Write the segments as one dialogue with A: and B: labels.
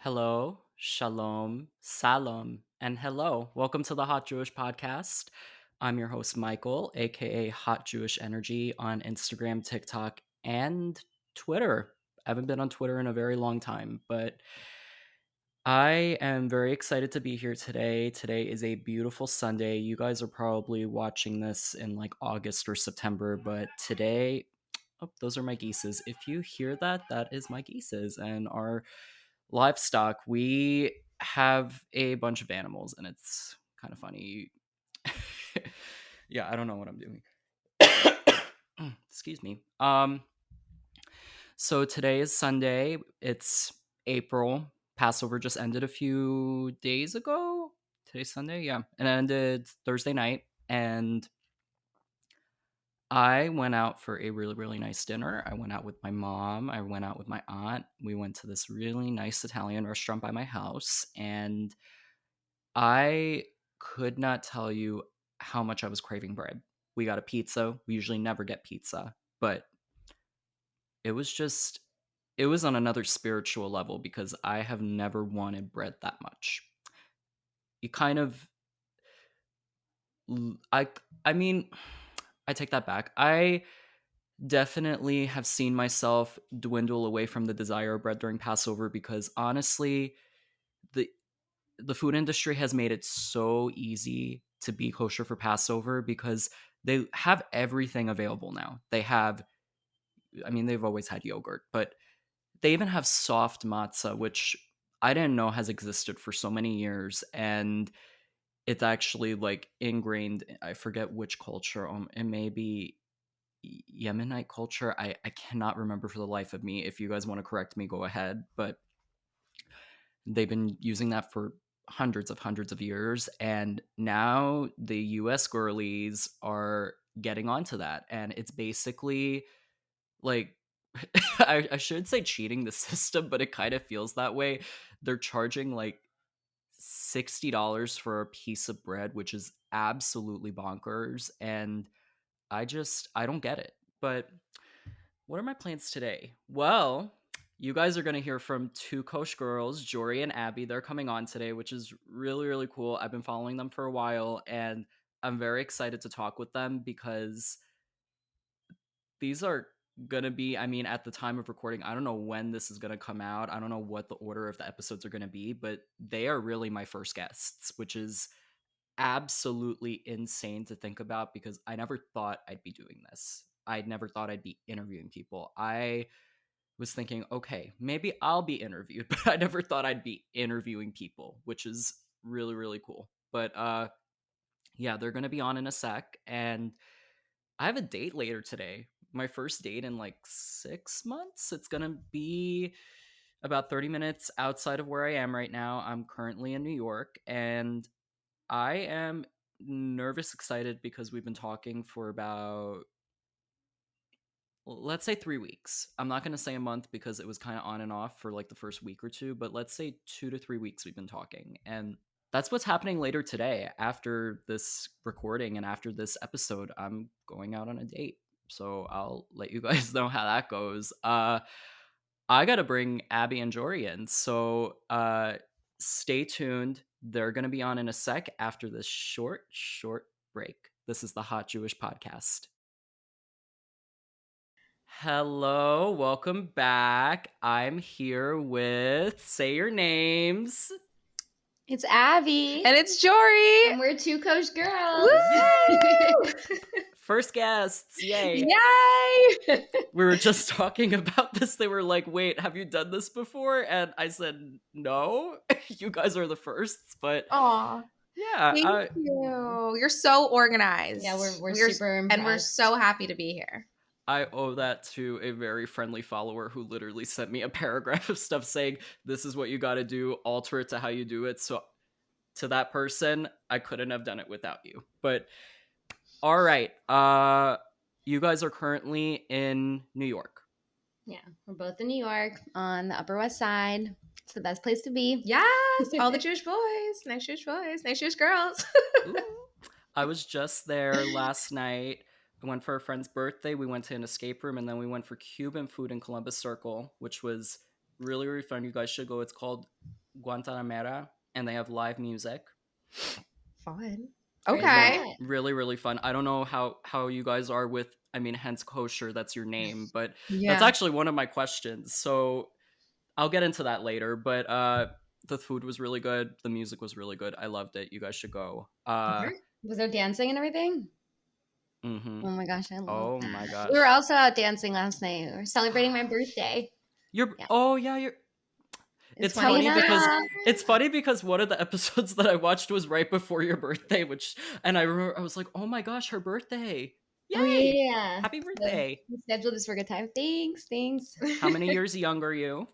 A: Hello, shalom, salam, and hello. Welcome to the Hot Jewish Podcast. I'm your host, Michael, aka Hot Jewish Energy, on Instagram, TikTok, and Twitter. I haven't been on Twitter in a very long time, but I am very excited to be here today. Today is a beautiful Sunday. You guys are probably watching this in like August or September, but today, oh, those are my geeses. If you hear that, that is my geeses and our livestock. We have a bunch of animals, and it's kind of funny. Yeah, I don't know what I'm doing. Excuse me. So today is Sunday. It's April. Passover just ended a few days ago. Today's Sunday, yeah. And it ended Thursday night. And I went out for a really, really nice dinner. I went out with my mom. I went out with my aunt. We went to this really nice Italian restaurant by my house. And I could not tell you how much I was craving bread. We got a pizza. We usually never get pizza, but it was just it was on another spiritual level because I have never wanted bread that much. You kind of I I mean, I take that back. I definitely have seen myself dwindle away from the desire of bread during Passover because honestly, the the food industry has made it so easy to be kosher for Passover because they have everything available now. They've always had yogurt, but they even have soft matzah, which I didn't know has existed for so many years. And it's actually like ingrained. I forget which culture. It may be Yemenite culture. I cannot remember for the life of me. If you guys want to correct me, go ahead. But they've been using that for hundreds of years, and now the US girlies are getting onto that, and it's basically like I should say cheating the system, but it kind of feels that way. They're charging like $60 for a piece of bread, which is absolutely bonkers, and I don't get it. But what are my plans today? Well, you guys are going to hear from two Kosh girls, Jori and Abby. They're coming on today, which is really, really cool. I've been following them for a while, and I'm very excited to talk with them because these are going to be, at the time of recording, I don't know when this is going to come out. I don't know what the order of the episodes are going to be, but they are really my first guests, which is absolutely insane to think about because I never thought I'd be doing this. I never thought I'd be interviewing people. I was thinking, okay, maybe I'll be interviewed, but I never thought I'd be interviewing people, which is really, really cool. But yeah, they're gonna be on in a sec, and I have a date later today. My first date in like 6 months. It's gonna be about 30 minutes outside of where I am right now. I'm currently in New York, and I am nervous excited because we've been talking for about, let's say, 3 weeks. I'm not going to say a month because it was kind of on and off for like the first week or two, but let's say 2 to 3 weeks we've been talking. And that's what's happening later today. After this recording and after this episode, I'm going out on a date. So I'll let you guys know how that goes. I got to bring Abby and Jory in. So stay tuned. They're going to be on in a sec after this short break. This is the Hot Jewish Podcast. Hello, welcome back. I'm here with, say your names.
B: It's Abby.
C: And it's Jori.
B: And we're Two Kosh Girls.
C: Woo!
A: First guests, yay.
C: Yay!
A: We were just talking about this. They were like, wait, have you done this before? And I said, no, you guys are the firsts, but
C: Aw.
A: yeah.
C: Thank you. You're so organized.
B: Yeah, we're super impressed.
C: And we're so happy to be here.
A: I owe that to a very friendly follower who literally sent me a paragraph of stuff saying, this is what you got to do, alter it to how you do it. So to that person, I couldn't have done it without you. But all right. You guys are currently in New York.
B: Yeah, we're both in New York on the Upper West Side. It's the best place to be.
C: Yes, all the Jewish boys, nice Jewish boys, nice Jewish girls.
A: I was just there last night. I went for a friend's birthday. We went to an escape room, and then we went for Cuban food in Columbus Circle, which was really, really fun. You guys should go. It's called Guantanamera, and they have live music.
C: Fun.
B: Where's
C: Okay.
B: that?
A: Really, really fun. I don't know how you guys are with. I mean, hence kosher. That's your name, but that's
C: Yeah.
A: actually one of my questions. So I'll get into that later. But the food was really good. The music was really good. I loved it. You guys should go.
B: Was there dancing and everything?
A: Mm-hmm.
B: Oh my gosh, I love
A: Oh my
B: that. We were
A: gosh.
B: also out dancing last night. We were celebrating my birthday.
A: You're
B: Yeah.
A: oh yeah, you're
B: It's
A: it's
B: coming
A: funny
B: up.
A: because one of the episodes that I watched was right before your birthday, which and I remember I was like, "Oh my gosh, her birthday.
B: Oh
A: Yay.
B: yeah.
A: Happy
B: So
A: birthday."
B: we scheduled this for a good time. Thanks, thanks.
A: How many years younger are you?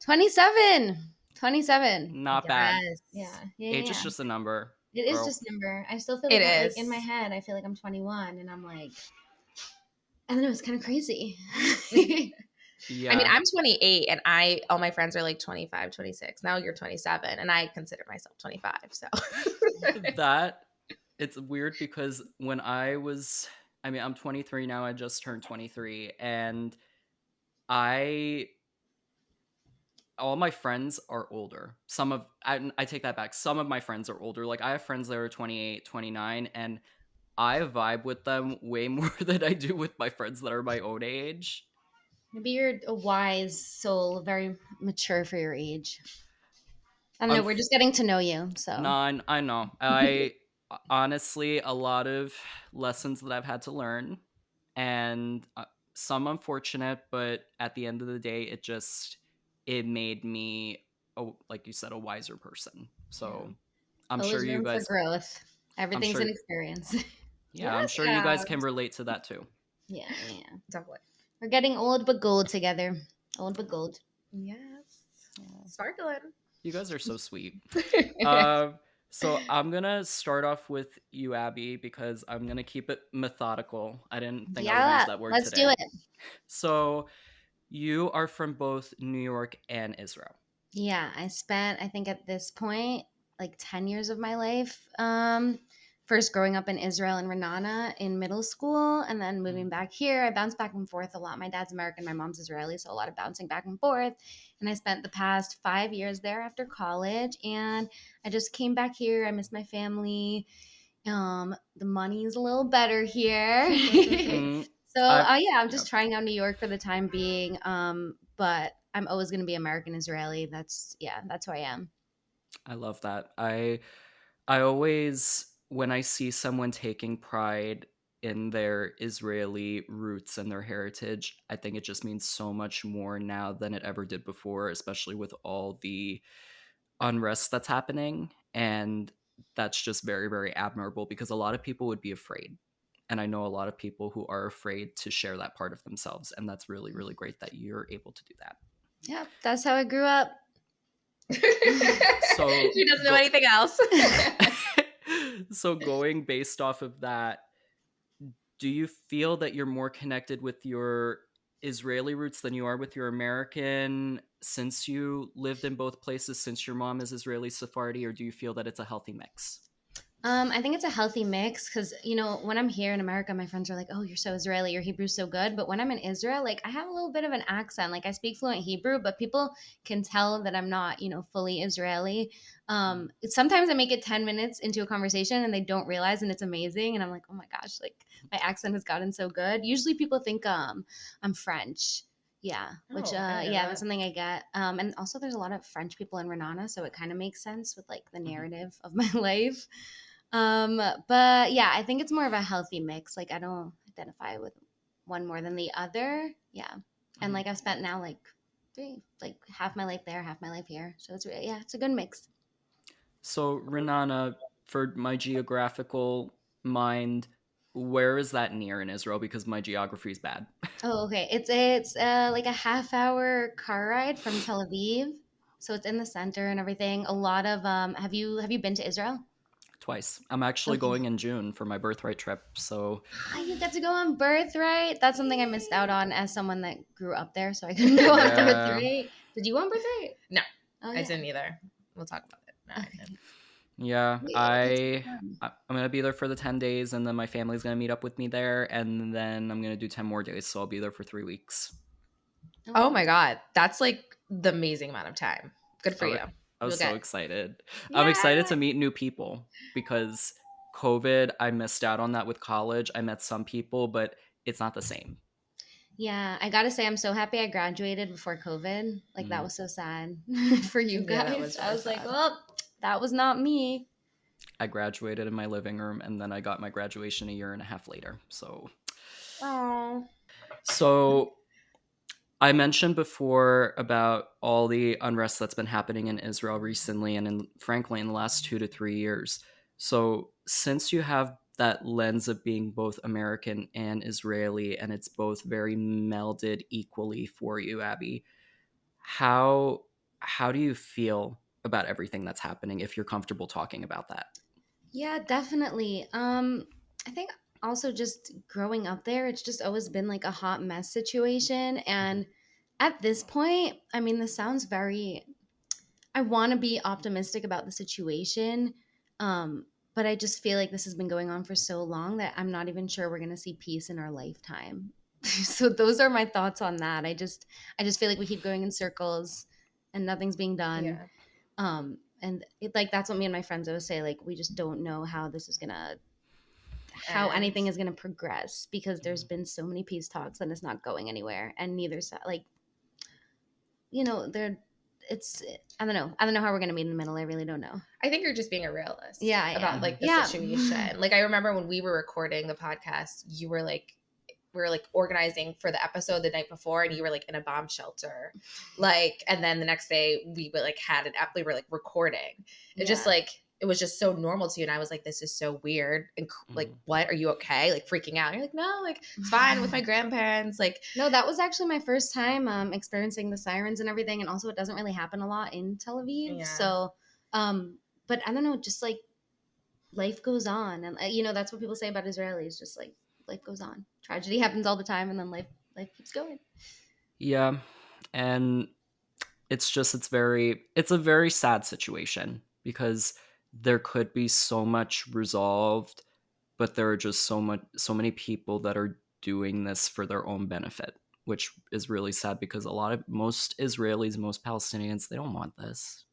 B: 27. 27.
A: Not bad.
C: Yes.
B: Yeah. Yeah.
A: Age is
B: Yeah.
A: just a number,
B: It is
A: girl.
B: just number. I still feel
C: It
B: like like in my
C: is.
B: head, I feel like I'm 21 and I'm like I don't know, it's kind of crazy.
C: I mean,
A: Yeah.
C: I'm 28 and all my friends are like 25, 26. Now you're 27 and I consider myself 25. So
A: That it's weird because when I mean, I'm 23 now. I just turned 23 and I all my friends are older. I take that back. Some of my friends are older. Like I have friends that are 28, 29, and I vibe with them way more than I do with my friends that are my own age.
B: Maybe you're a wise soul, very mature for your age. I don't know, we're
A: Unf-
B: just getting to know you, so
A: I know. I honestly a lot of lessons that I've had to learn and some unfortunate, but at the end of the day it made me like you said a wiser person.
B: yeah.
A: So I'm sure
B: Always
A: you
B: room for
A: guys
B: growth.
A: I'm
B: Everything's an
A: sure
B: experience.
A: yeah, I'm
C: yes,
A: sure you guys can relate to that too.
B: Yeah, yeah.
C: definitely.
B: We're getting old but gold together. Old but gold.
C: Yes.
B: Yeah.
C: Sparkling.
A: You guys are so sweet. Um, so I'm gonna start off with you, Abby, because I'm gonna keep it methodical. I didn't think I would use
B: Yeah,
A: that word
B: let's do
A: today.
B: it.
A: So you are from both New York and Israel.
B: Yeah, I spent, I think at this point, like 10 years of my life. First growing up in Israel and Renana in middle school, and then moving
A: Mm.
B: back here. I bounced back and forth a lot. My dad's American, my mom's Israeli, so a lot of bouncing back and forth. And I spent the past 5 years there after college, and I just came back here. I miss my family. The money's a little better here.
A: Mm,
B: So yeah, I'm
A: yeah,
B: just trying out New York for the time being. But I'm always going to be American Israeli. That's who I am.
A: I love that. I always when I see someone taking pride in their Israeli roots and their heritage, I think it just means so much more now than it ever did before, especially with all the unrest that's happening. And that's just very, very admirable because a lot of people would be afraid. And I know a lot of people who are afraid to share that part of themselves. And that's really, really great that you're able to do that.
B: Yeah, that's how I grew up.
A: So
C: She doesn't know anything else.
A: so going based off of that, do you feel that you're more connected with your Israeli roots than you are with your American since you lived in both places since your mom is Israeli Sephardi, or do you feel that it's a healthy mix?
B: I think it's a healthy mix because, when I'm here in America, my friends are like, oh, you're so Israeli, your Hebrew's so good. But when I'm in Israel, like, I have a little bit of an accent. Like, I speak fluent Hebrew, but people can tell that I'm not, fully Israeli. Sometimes I make it 10 minutes into a conversation and they don't realize, and it's amazing. And I'm like, oh my gosh, like, my accent has gotten so good. Usually people think I'm French. Yeah, which
C: I didn't know
B: yeah,
C: that.
B: that's something I get. And also there's a lot of French people in Renana, so it kind of makes sense with like the narrative of my life. But yeah, I think it's more of a healthy mix. Like I don't identify with one more than the other. Yeah. And like I've spent now like half my life there, half my life here. So it's really, yeah, it's a good mix.
A: So, Renana, for my geographical mind, where is that near in Israel? Because my geography is bad.
B: Oh, okay. It's like a half-hour car ride from Tel Aviv. So it's in the center and everything. A lot of have you been to Israel?
A: Twice. I'm actually
B: Okay.
A: going in June for my birthright trip. So,
B: Ah, you got to go on birthright. That's something I missed out on as someone that grew up there, so I couldn't go on
A: yeah.
B: birthright. Did you go on birthright?
C: No,
B: Oh
C: I
B: yeah.
C: didn't either. We'll talk about it. No, I
B: Okay.
C: didn't.
A: Yeah,
B: Yeah, that's fun.
A: I'm gonna be there for the 10 days, and then my family's gonna meet up with me there, and then I'm gonna do 10 more days, so I'll be there for 3 weeks.
C: Oh my God. That's like the amazing amount of time. Good for
A: I,
C: you.
A: wa- I was
C: You'll
A: so
C: get.
A: excited. I'm excited
C: Yeah.
A: to meet new people because COVID, I missed out on that with college. I met some people, but it's not the same.
B: Yeah, I gotta say, I'm so happy I graduated before COVID. Like, that
A: Mm.
B: was so sad for you
C: Yeah, that
B: guys.
C: was
B: I
C: really
B: was like,
C: sad.
B: well, that was not me.
A: I graduated in my living room and then I got my graduation a year and a half later.
C: Oh.
A: So I mentioned before about all the unrest that's been happening in Israel recently and frankly in the last 2 to 3 years. So since you have that lens of being both American and Israeli and it's both very melded equally for you, Abby, how how do you feel about everything that's happening if you're comfortable talking about that?
B: Yeah, definitely. I think also just growing up there, it's just always been like a hot mess situation.
A: Mhm.
B: And at this point, I mean, this sounds very, I want to be optimistic about the situation. But I just feel like this has been going on for so long that I'm not even sure we're going to see peace in our lifetime. So those are my thoughts on that. I just feel like we keep going in circles and nothing's being done.
C: Yeah.
B: And like that's what me and my friends always say, like we just don't know how this is gonna, how
C: And
B: anything is gonna progress, because there's been so many peace talks and it's not going anywhere, and neither side, like, they're, it's, I don't know how we're gonna meet in the middle. I really don't know.
C: I think you're just being a realist
B: Yeah, I
C: about
B: am.
C: like the
B: Yeah.
C: situation. Like I remember when we were recording the podcast, you were like we were like organizing for the episode the night before and you were like in a bomb shelter. Like and then the next day we were like we were like recording. It just
B: Yeah.
C: like it was just so normal to you and I was like this is so weird and like
A: Mhm.
C: what are you okay? Like freaking out. And you're like no, like it's fine with my grandparents like
B: No, that was actually my first time experiencing the sirens and everything, and also it doesn't really happen a lot in Tel Aviv.
C: yeah.
B: So, but I don't know, just like life goes on, and that's what people say about Israelis. Just like life goes on, tragedy happens all the time, and then life keeps going.
A: Yeah. And it's a very sad situation because there could be so much resolved, but there are just so many people that are doing this for their own benefit, which is really sad because most Israelis, most Palestinians, they don't want this.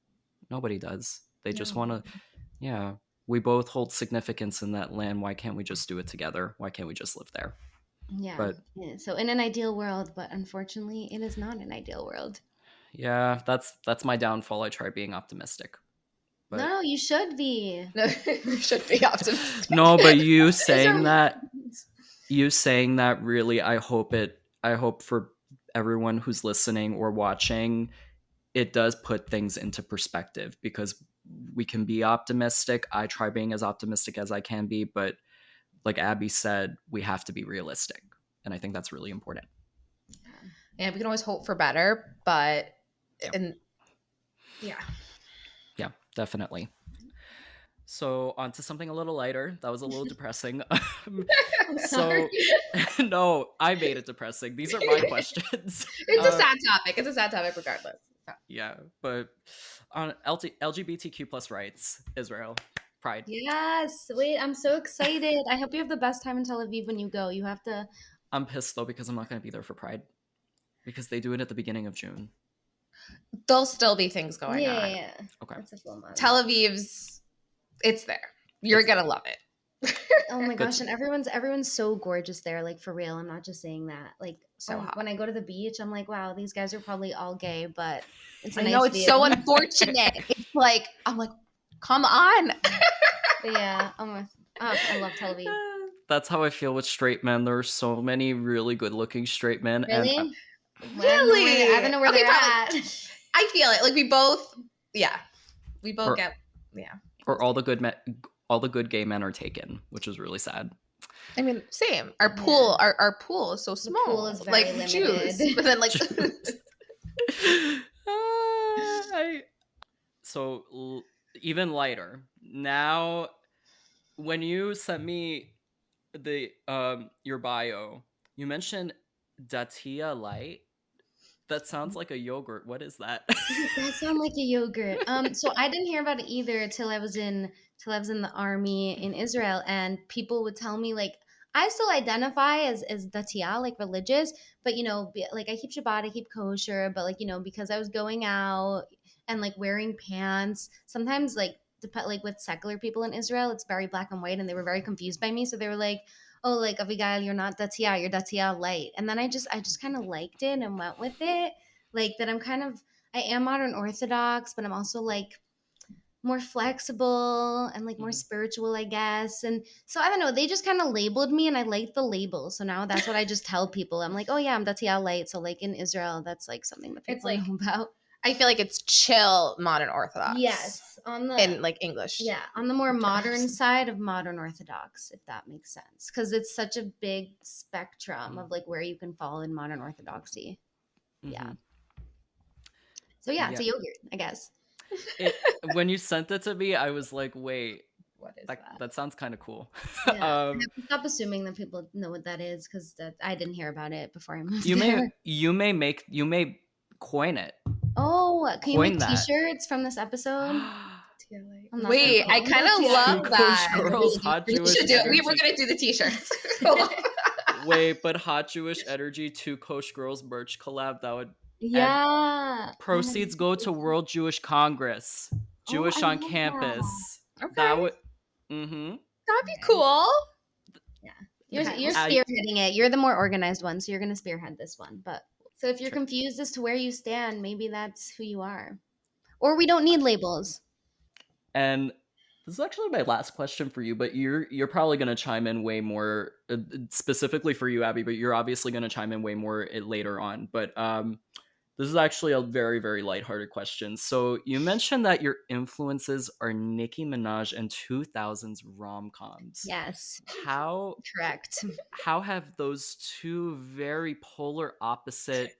A: Nobody does. They just want
C: No.
A: to, yeah, we both hold significance in that land. Why can't we just do it together? Why can't we just live there?
B: Yeah,
A: But
B: yeah. So in an ideal world, but unfortunately, it is not an ideal world.
A: yeah, that's my downfall. I try being optimistic. But
B: No, you should be.
C: No, you should be optimistic.
A: no, but
B: These are
A: you saying that really, I hope for everyone who's listening or watching, it does put things into perspective because we can be optimistic. I try being as optimistic as I can be, but like Abby said, we have to be realistic. And I think that's really important.
C: And we can always hope for better, but
A: Yeah.
C: and yeah.
A: Yeah, definitely. So on to something a little lighter. That was a little depressing.
B: I'm sorry.
A: So no, I made it depressing. These are my questions.
C: It's a sad topic. It's a sad topic regardless. So.
A: Yeah, but on LGBTQ plus rights, Israel, pride.
B: Yes. Wait, I'm so excited. I hope you have the best time in Tel Aviv when you go. You have to.
A: I'm pissed though because I'm not going to be there for pride because they do it at the beginning of June.
C: There'll still be things going
B: Yeah,
C: on.
B: yeah, yeah.
A: Okay.
B: It's a full month.
C: Tel Aviv's, it's there. You're
A: It's
C: gonna love it.
B: Oh my
A: Good
B: gosh,
A: to
B: and
A: know.
B: everyone's so gorgeous there, like for real. I'm not just saying that. Like
C: So hot.
B: when I go to the beach, I'm like, wow, these guys are probably all gay, but it's a
C: I know
B: nice
C: it's
B: view.
C: so unfortunate. It's like I'm like, come on.
B: But yeah, I love Tel Aviv.
A: That's how I feel with straight men. There are so many really good-looking straight men, and
B: Really? Well,
C: Really?
B: I don't know where
C: Okay,
B: they're
C: probably.
B: at.
C: I feel it. Like we both, yeah, we both
A: or
C: get, yeah.
A: or all the good gay men are taken, which is really sad.
C: I mean, same. Our
B: Yeah.
C: pool, our pool is so
B: The
C: small.
B: pool is
C: like
B: very
C: juice,
B: limited.
C: but then like
A: I so even lighter now when you sent me the your bio, you mentioned Datiya-Light. That sounds like a yogurt. What is that?
B: It does sound like a yogurt. So I didn't hear about it either till I was in the army in Israel, and people would tell me like I still identify as Datiya, like religious, but like I keep Shabbat, I keep kosher, but like because I was going out and like wearing pants, sometimes like with secular people in Israel, it's very black and white, and they were very confused by me, so they were like, "Oh, like Abigail, you're not Datiya, you're Datiya-Light," and then I just kind of liked it and went with it, like that I am modern Orthodox, but I'm also like more flexible and like more
A: Mhm.
B: spiritual, I guess. And so I don't know, they just kind of labeled me and I like the label. So now that's what I just tell people. I'm like, oh yeah, I'm Datiya-Light. So like in Israel, that's like something that
C: It's
B: people
C: like
B: know about.
C: I feel like it's chill modern Orthodox.
B: Yes,
C: In like English.
B: yeah, on the more modern
C: terms.
B: side of modern Orthodox, if that makes sense, because it's such a big spectrum
A: Mhm.
B: of like where you can fall in modern Orthodoxy. Yeah.
A: Mhm.
B: So yeah, it's
A: Yeah.
B: a yogurt, I guess.
A: When you sent it to me, I was like, wait,
C: What is
A: that
C: that?
A: that sounds kind of cool.
B: Yeah, I
A: um,
B: have to stop assuming that people know what that is because I didn't hear about it before I moved
A: you may
B: there.
A: you may coin it,
B: Oh, can you
A: coin
B: make
A: that.
B: T-shirts from this episode?
C: Datiya-Light.
B: I'm not gonna
C: Wait,
B: call
C: I
B: them
C: kind of
B: Datiya.
A: Two
C: love
A: Kosh
C: that.
B: I
A: Girls,
B: really do
A: hot
C: We
A: Jewish
C: should do it. We were
A: energy.
C: gonna do the t-shirts.
A: Wait, but hot Jewish energy, Two Kosh Girls merch collab. That would and
B: Yeah. Oh my
A: proceeds go to
B: God.
A: World Jewish Congress,
B: Oh, I
A: Jewish on
B: love that.
A: campus. That
C: Okay,
A: would. Mm-hmm.
C: that'd be
B: Okay.
C: cool.
B: Yeah.
C: Okay,
B: You're spearheading it. You're the more organized one, so you're gonna spearhead this one. But so if you're confused as to where you stand, maybe that's who you are. Or we don't need labels.
A: And this is actually my last question for you, but you're probably going to chime in way more specifically for you, Abby. But you're obviously going to chime in way more later on. But this is actually a very very lighthearted question. So you mentioned that your influences are Nicki Minaj and 2000s rom coms.
B: Yes.
A: How
B: Correct.
A: how have those two very polar opposite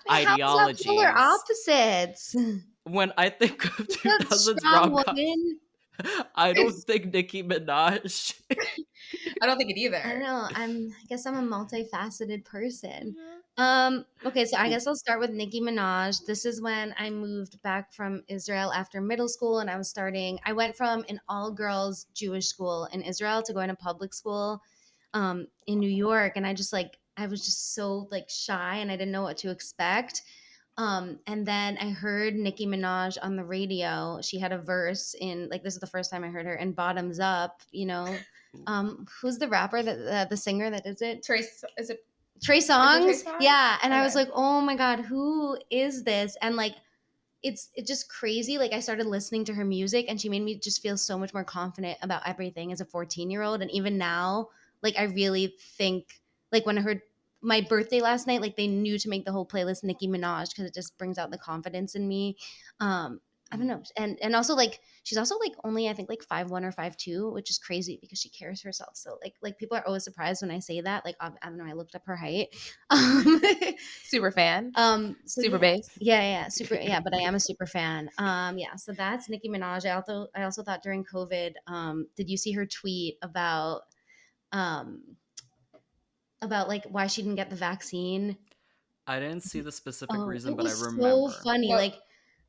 B: How is that polar
A: ideologies?
B: opposites?
A: When I think of
B: That
A: 2000s
B: strong
A: rom coms,
B: woman.
A: I don't
C: It's,
A: think Nicki Minaj.
C: I don't think it
B: I don't
C: either.
B: know. I guess I'm a multifaceted person.
A: Yeah.
B: Okay, so I guess I'll start with Nicki Minaj. This is when I moved back from Israel after middle school and I went from an all girls Jewish school in Israel to going to public school in New York. And I was just so like shy and I didn't know what to expect. And then I heard Nicki Minaj on the radio. She had a verse in like this is the first time I heard her in Bottoms Up. Who's the rapper the singer that is it?
C: Trace, is it?
B: Trey
C: Is it Trey
B: Songz.
C: Songz?
B: Yeah, and I was
C: Okay.
B: like, oh my god, who is this? And like it's just crazy. Like I started listening to her music and she made me just feel so much more confident about everything as a 14-year-old. And even now, like I really think like when I heard my birthday last night, like they knew to make the whole playlist Nicki Minaj because it just brings out the confidence in me. I don't know. And also like she's also like only I think like 5'1" or 5'2", which is crazy because she carries herself. So like people are always surprised when I say that. Like I don't know, I looked up her height. Um,
C: Super fan.
B: so
C: Super
B: yeah,
C: bass.
B: yeah, super, yeah. But I am a super fan. Yeah. So that's Nicki Minaj. I also thought during COVID, did you see her tweet um, about like why she didn't get the vaccine?
A: I didn't see the specific
B: Oh,
A: reason,
B: it
A: but I
B: was so
A: remember.
B: funny.
C: Well,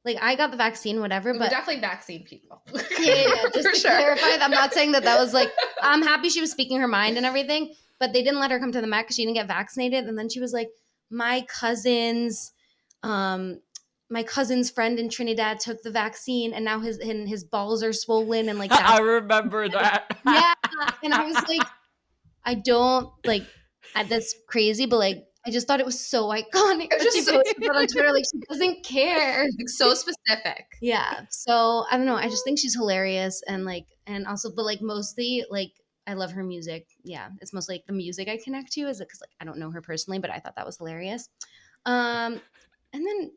B: Like I got the vaccine, whatever.
C: we were
B: But
C: definitely vaccine people.
B: yeah. Just
C: For
B: to
C: sure.
B: clarify, I'm not saying that was like. I'm happy she was speaking her mind and everything, but they didn't let her come to the Met because she didn't get vaccinated. And then she was like, my cousin's, um, my cousin's friend in Trinidad took the vaccine, and now his balls are swollen, and like
A: I
B: that's
A: remember that.
B: yeah. And I was like, I don't like that's crazy, but like I just thought it was so iconic
C: It was
B: that she
C: just
B: posted that on Twitter. Like she doesn't care.
C: like so specific.
B: Yeah. So I don't know. I just think she's hilarious and also, but like mostly like I love her music. Yeah. It's mostly like the music I connect to is it because like I don't know her personally, but I thought that was hilarious. Um, and then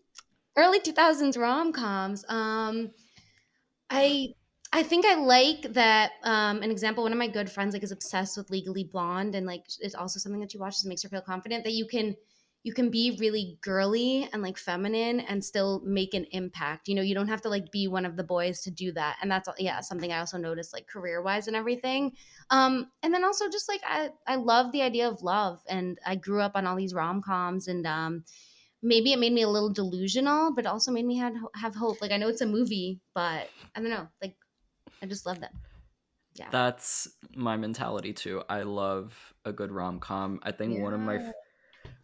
B: early 2000s rom coms. I I think I like that. An example, one of my good friends like is obsessed with Legally Blonde, and like it's also something that she watches and makes her feel confident that you can be really girly and like feminine and still make an impact. You don't have to like be one of the boys to do that, and that's yeah something I also noticed like career wise and everything. And then also just like I love the idea of love, and I grew up on all these rom coms and maybe it made me a little delusional, but also made me have hope. Like I know it's a movie, but I don't know. Like I just love them. Yeah.
A: That's my mentality too. I love a good rom-com. I think
C: Yeah.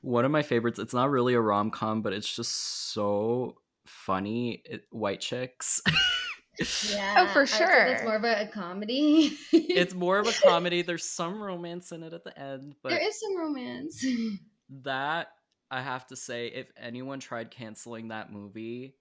A: one of my favorites, it's not really a rom-com, but it's just so funny. White Chicks.
C: Oh,
B: Yeah,
C: for
B: I would say that's
C: sure.
B: more of a comedy.
A: It's more of a comedy. There's some romance in it at the end,
B: There
A: but
B: is some romance.
A: that I have to say, if anyone tried canceling that movie,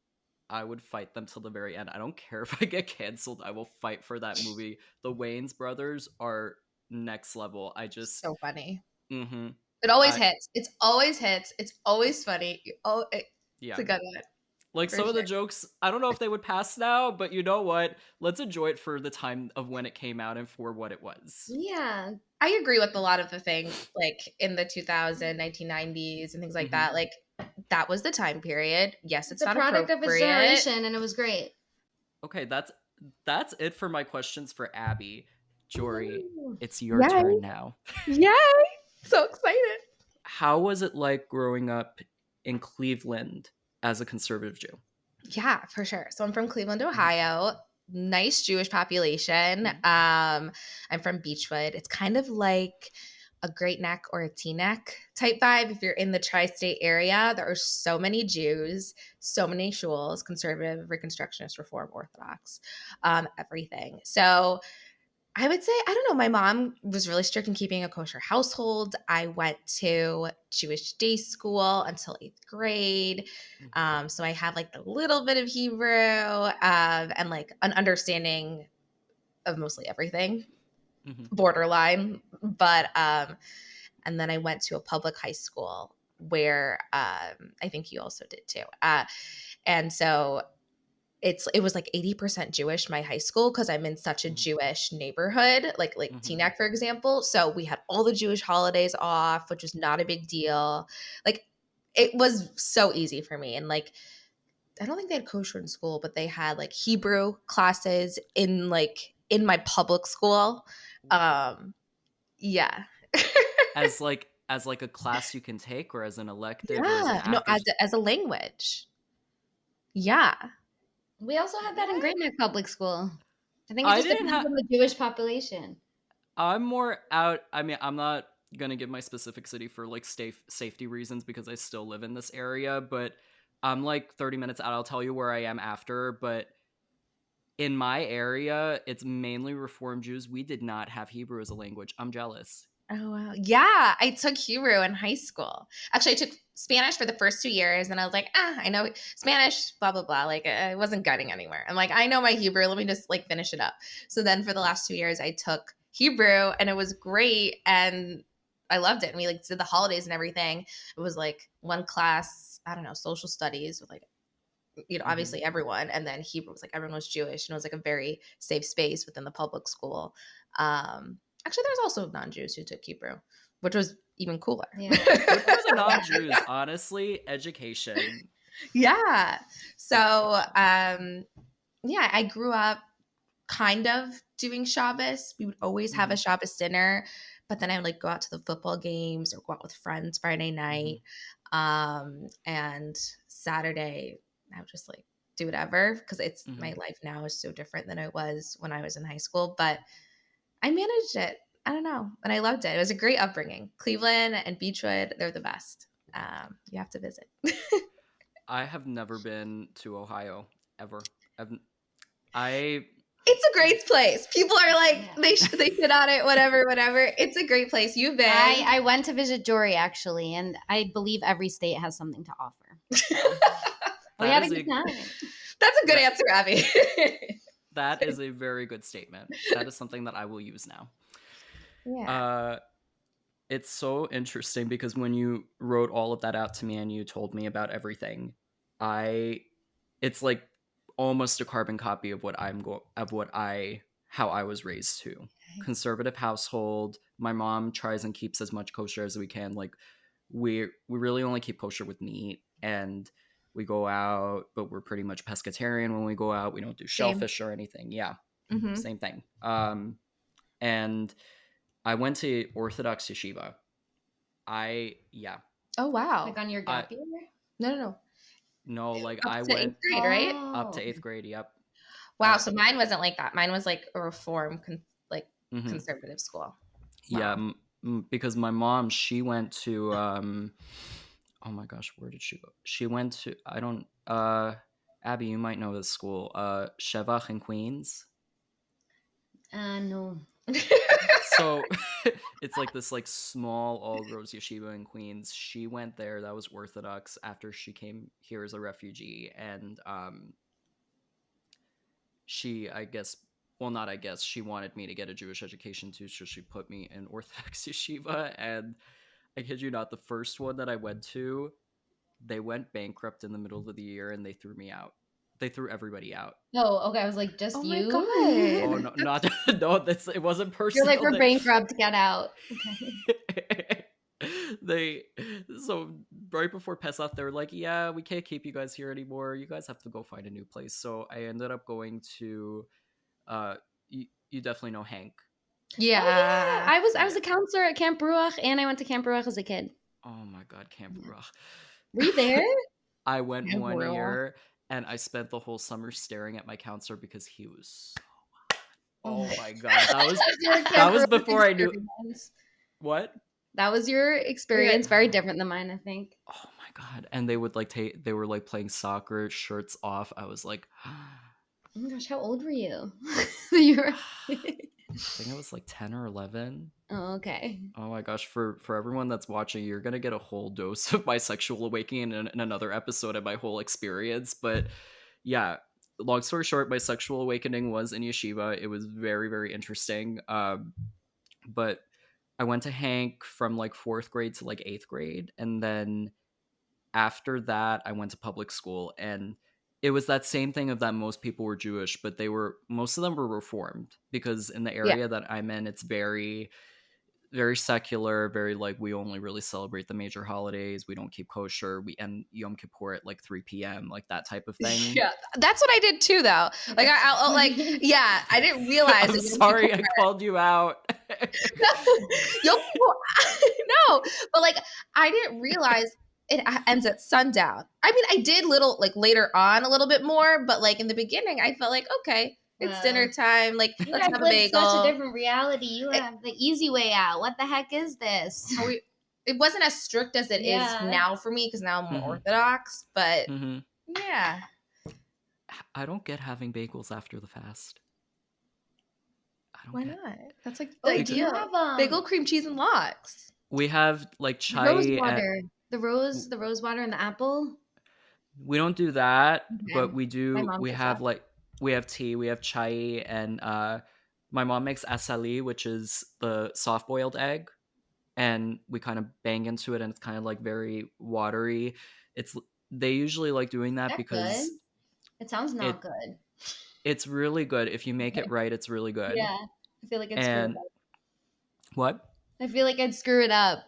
A: I would fight them till the very end. I don't care if I get canceled. I will fight for that movie. The Wayans brothers are next level. I just,
C: So funny.
A: mm-hmm.
C: It always
A: I
C: hits. It's always hits. It's always funny. It's
A: Yeah.
C: a good one
A: Like
C: for
A: some of the
C: sure.
A: jokes, I don't know if they would pass now, but you know what? Let's enjoy it for the time of when it came out and for what it was.
B: Yeah.
C: I agree with a lot of the things like in the 1990s and things like
A: Mm-hmm.
C: that. Like that was the time period. Yes,
B: It's
C: it's
B: a
C: not
B: product of its
C: appropriate.
B: generation, and it was great.
A: Okay, that's it for my questions for Abby. Jory,
B: Woo.
A: it's your
C: Yay.
A: turn now.
C: Yay. So excited.
A: How was it like growing up in Cleveland as a conservative Jew?
C: Yeah, for sure. So I'm from Cleveland,
A: Mhm,
C: Ohio. Nice Jewish population.
A: mhm,
C: I'm from Beechwood. It's kind of like a Great Neck or a Teaneck type vibe. If you're in the tri-state area, there are so many Jews, so many shuls, conservative, Reconstructionist, Reform, Orthodox, everything. So I would say, I don't know, my mom was really strict in keeping a kosher household. I went to Jewish day school until 8th grade.
A: mhm,
C: So I have like a little bit of Hebrew and like an understanding of mostly everything,
A: mhm,
C: borderline. But and then I went to a public high school where I think you also did too. And so it was like 80% Jewish, my high school, because I'm in such a
A: mhm,
C: Jewish neighborhood, like
A: mhm,
C: Teaneck, for example. So we had all the Jewish holidays off, which was not a big deal. Like it was so easy for me. And like I don't think they had kosher in school, but they had like Hebrew classes in my public school. Um yeah.
A: as like a class you can take, or as an elective, or as an
C: Yeah. No,
A: after.
C: as a language. Yeah.
B: We also had that in
C: Yeah.
B: Great Neck Public School. I think it
A: I
B: just
A: didn't
B: depends
A: have.
B: on the Jewish population.
A: I'm more out. I mean, I'm not gonna give my specific city for like safety reasons because I still live in this area, but I'm like 30 minutes out. I'll tell you where I am after, but in my area, it's mainly Reform Jews. We did not have Hebrew as a language. I'm jealous.
C: Oh wow. Yeah, I took Hebrew in high school. Actually, I took Spanish for the first 2 years and I was like, I know Spanish, blah blah blah. Like I wasn't getting anywhere. I'm like, I know my Hebrew, let me just like finish it up. So then for the last 2 years I took Hebrew and it was great and I loved it. And we like did the holidays and everything. It was like one class, I don't know, social studies with like
A: Hmm.
C: obviously everyone. And then Hebrew was like everyone was Jewish and it was like a very safe space within the public school. Actually, there's also non-Jews who took Hebrew, which was even cooler.
B: Yeah.
A: Good for the non-Jews, honestly. Education.
C: Yeah. So, yeah, I grew up kind of doing Shabbos. We would always have a
A: Hmm.
C: Shabbos dinner, but then I would like go out to the football games or go out with friends Friday night.
A: Hmm.
C: And Saturday, I would just like do whatever because it's
A: Hmm.
C: my life now is so different than it was when I was in high school. But I managed it. I don't know. And I loved it. It was a great upbringing. Cleveland and Beechwood, they're the best. You have to visit.
A: I have never been to Ohio ever. I've, I
C: It's a great place. People are like
B: Yeah.
C: they shit on it, whatever, whatever. It's a great place. You've been.
B: I went to visit Jori actually, and I believe every state has something to offer. So we
A: that
B: had a
A: is
B: good
A: a
B: time.
C: That's a good
A: that
C: answer, Abby.
A: that is a very good statement. That is something that I will use now.
C: Yeah.
A: Uh, it's so interesting because when you wrote all of that out to me and you told me about everything, I it's like almost a carbon copy of what I how I was raised to. Conservative household. My mom tries and keeps as much kosher as we can. Like we really only keep kosher with meat, and we go out, but we're pretty much pescatarian when we go out. We don't do
C: Same.
A: shellfish or anything. Yeah,
C: Hmm.
A: same thing. And I went to Orthodox yeshiva. Yeah.
C: Oh wow.
B: Like on your
A: I
B: gap year?
C: No, no, no.
A: No, like
C: Up
A: I
C: to eighth
A: went
C: grade, right?
A: up to
B: Oh.
A: eighth grade. Yep.
C: Wow.
A: Uh,
C: So mine wasn't like that. Mine was like a reform,
A: Mhm.
C: conservative school.
A: Yeah,
C: Wow.
A: because my mom, she went to oh my gosh, where did she go? She went to, I don't Abby, you might know this school, Shevach in Queens.
B: No.
A: So it's like this like small all girls yeshiva in Queens. She went there. That was Orthodox after she came here as a refugee, and she, I guess, well, not I guess, she wanted me to get a Jewish education too, so she put me in Orthodox yeshiva. And I kid you not, the first one that I went to, they went bankrupt in the middle of the year, and they threw me out. They threw everybody out.
B: Oh, okay. I was like, just
C: Oh my
B: you?
A: Oh
C: God.
A: no, not no. That's, it wasn't
B: You're like,
A: personal.
B: we're bankrupt. Get out. Okay.
A: They, so right before Pesach, they were like, "Yeah, we can't keep you guys here anymore. You guys have to go find a new place." So I ended up going to, you definitely know Hank.
B: Oh yeah,
C: Yeah.
B: I was
A: Yeah.
B: a counselor at Camp Ruach, and I went to Camp Ruach as a kid.
A: Oh my God, Camp
B: Yeah.
A: Ruach.
B: Were you there?
A: I went
C: Camp
A: one
C: Royal.
A: year, and I spent the whole summer staring at my counselor because he was so.
B: Oh,
A: Oh my God, that was
B: that was your
A: that
B: Camp
A: was
B: Ruach
A: before I knew
B: experience.
A: what.
B: That was your
C: Yeah.
B: experience. Very different than mine, I think.
A: Oh my God, and they would like take. They were like playing soccer, shirts off. I was like.
B: Oh my gosh, how old were you? You were.
A: I think I was like 10 or 11.
B: Oh, okay.
A: Oh my gosh, for everyone that's watching, you're gonna get a whole dose of my sexual awakening in another episode of my whole experience. But yeah, long story short, my sexual awakening was in yeshiva. It was very, very interesting. But I went to Hank from like fourth grade to like eighth grade. And then after that, I went to public school. And it was that same thing of that most people were Jewish, but most of them were reformed, because in the
C: Yeah.
A: area that I'm in, it's very, very secular, very like, we only really celebrate the major holidays. We don't keep kosher. We end Yom Kippur at like 3 p.m., like that type of thing.
C: Yeah, that's what I did too, though. Like I'll like, yeah, I didn't realize
A: I'm
C: that
A: sorry I called you out.
C: You'll no, but like I didn't realize it ends at sundown. I mean, I did little like later on a little bit more, but like in the beginning, I felt like okay, it's
B: Wow.
C: dinner time. Like
B: You
C: let's
B: guys
C: have a
B: live
C: bagel.
B: such a different reality. You
C: It-
B: have the easy way out. What the heck is this?
C: it wasn't as strict as it is
B: Yeah.
C: now for me because now I'm more
A: Mhm.
C: Orthodox. But
A: Mhm.
C: yeah,
A: I don't get having bagels after the fast. I don't
C: why
A: get.
C: not? That's like the
B: Oh, do
C: idea.
B: you have
C: Bagel, cream cheese, and lox.
A: We have like
B: the rose
A: chai.
B: water? The rose water and the apple.
A: We don't do that, but
B: Okay.
A: we
B: My
A: do.
B: mom
A: We
B: does
A: have
B: that.
A: like, we have tea, we have chai, and my mom makes asali, which is the soft boiled egg, and we kind of bang into it, and it's kind of like very watery. It's They usually like doing
B: Is
A: that
B: that good?
A: because
B: It sounds not
A: it
B: good.
A: it's really good if you make it right. It's really good.
B: Yeah. I feel like I'd screw it
A: And
B: up.
A: what?
B: I feel like I'd screw it up.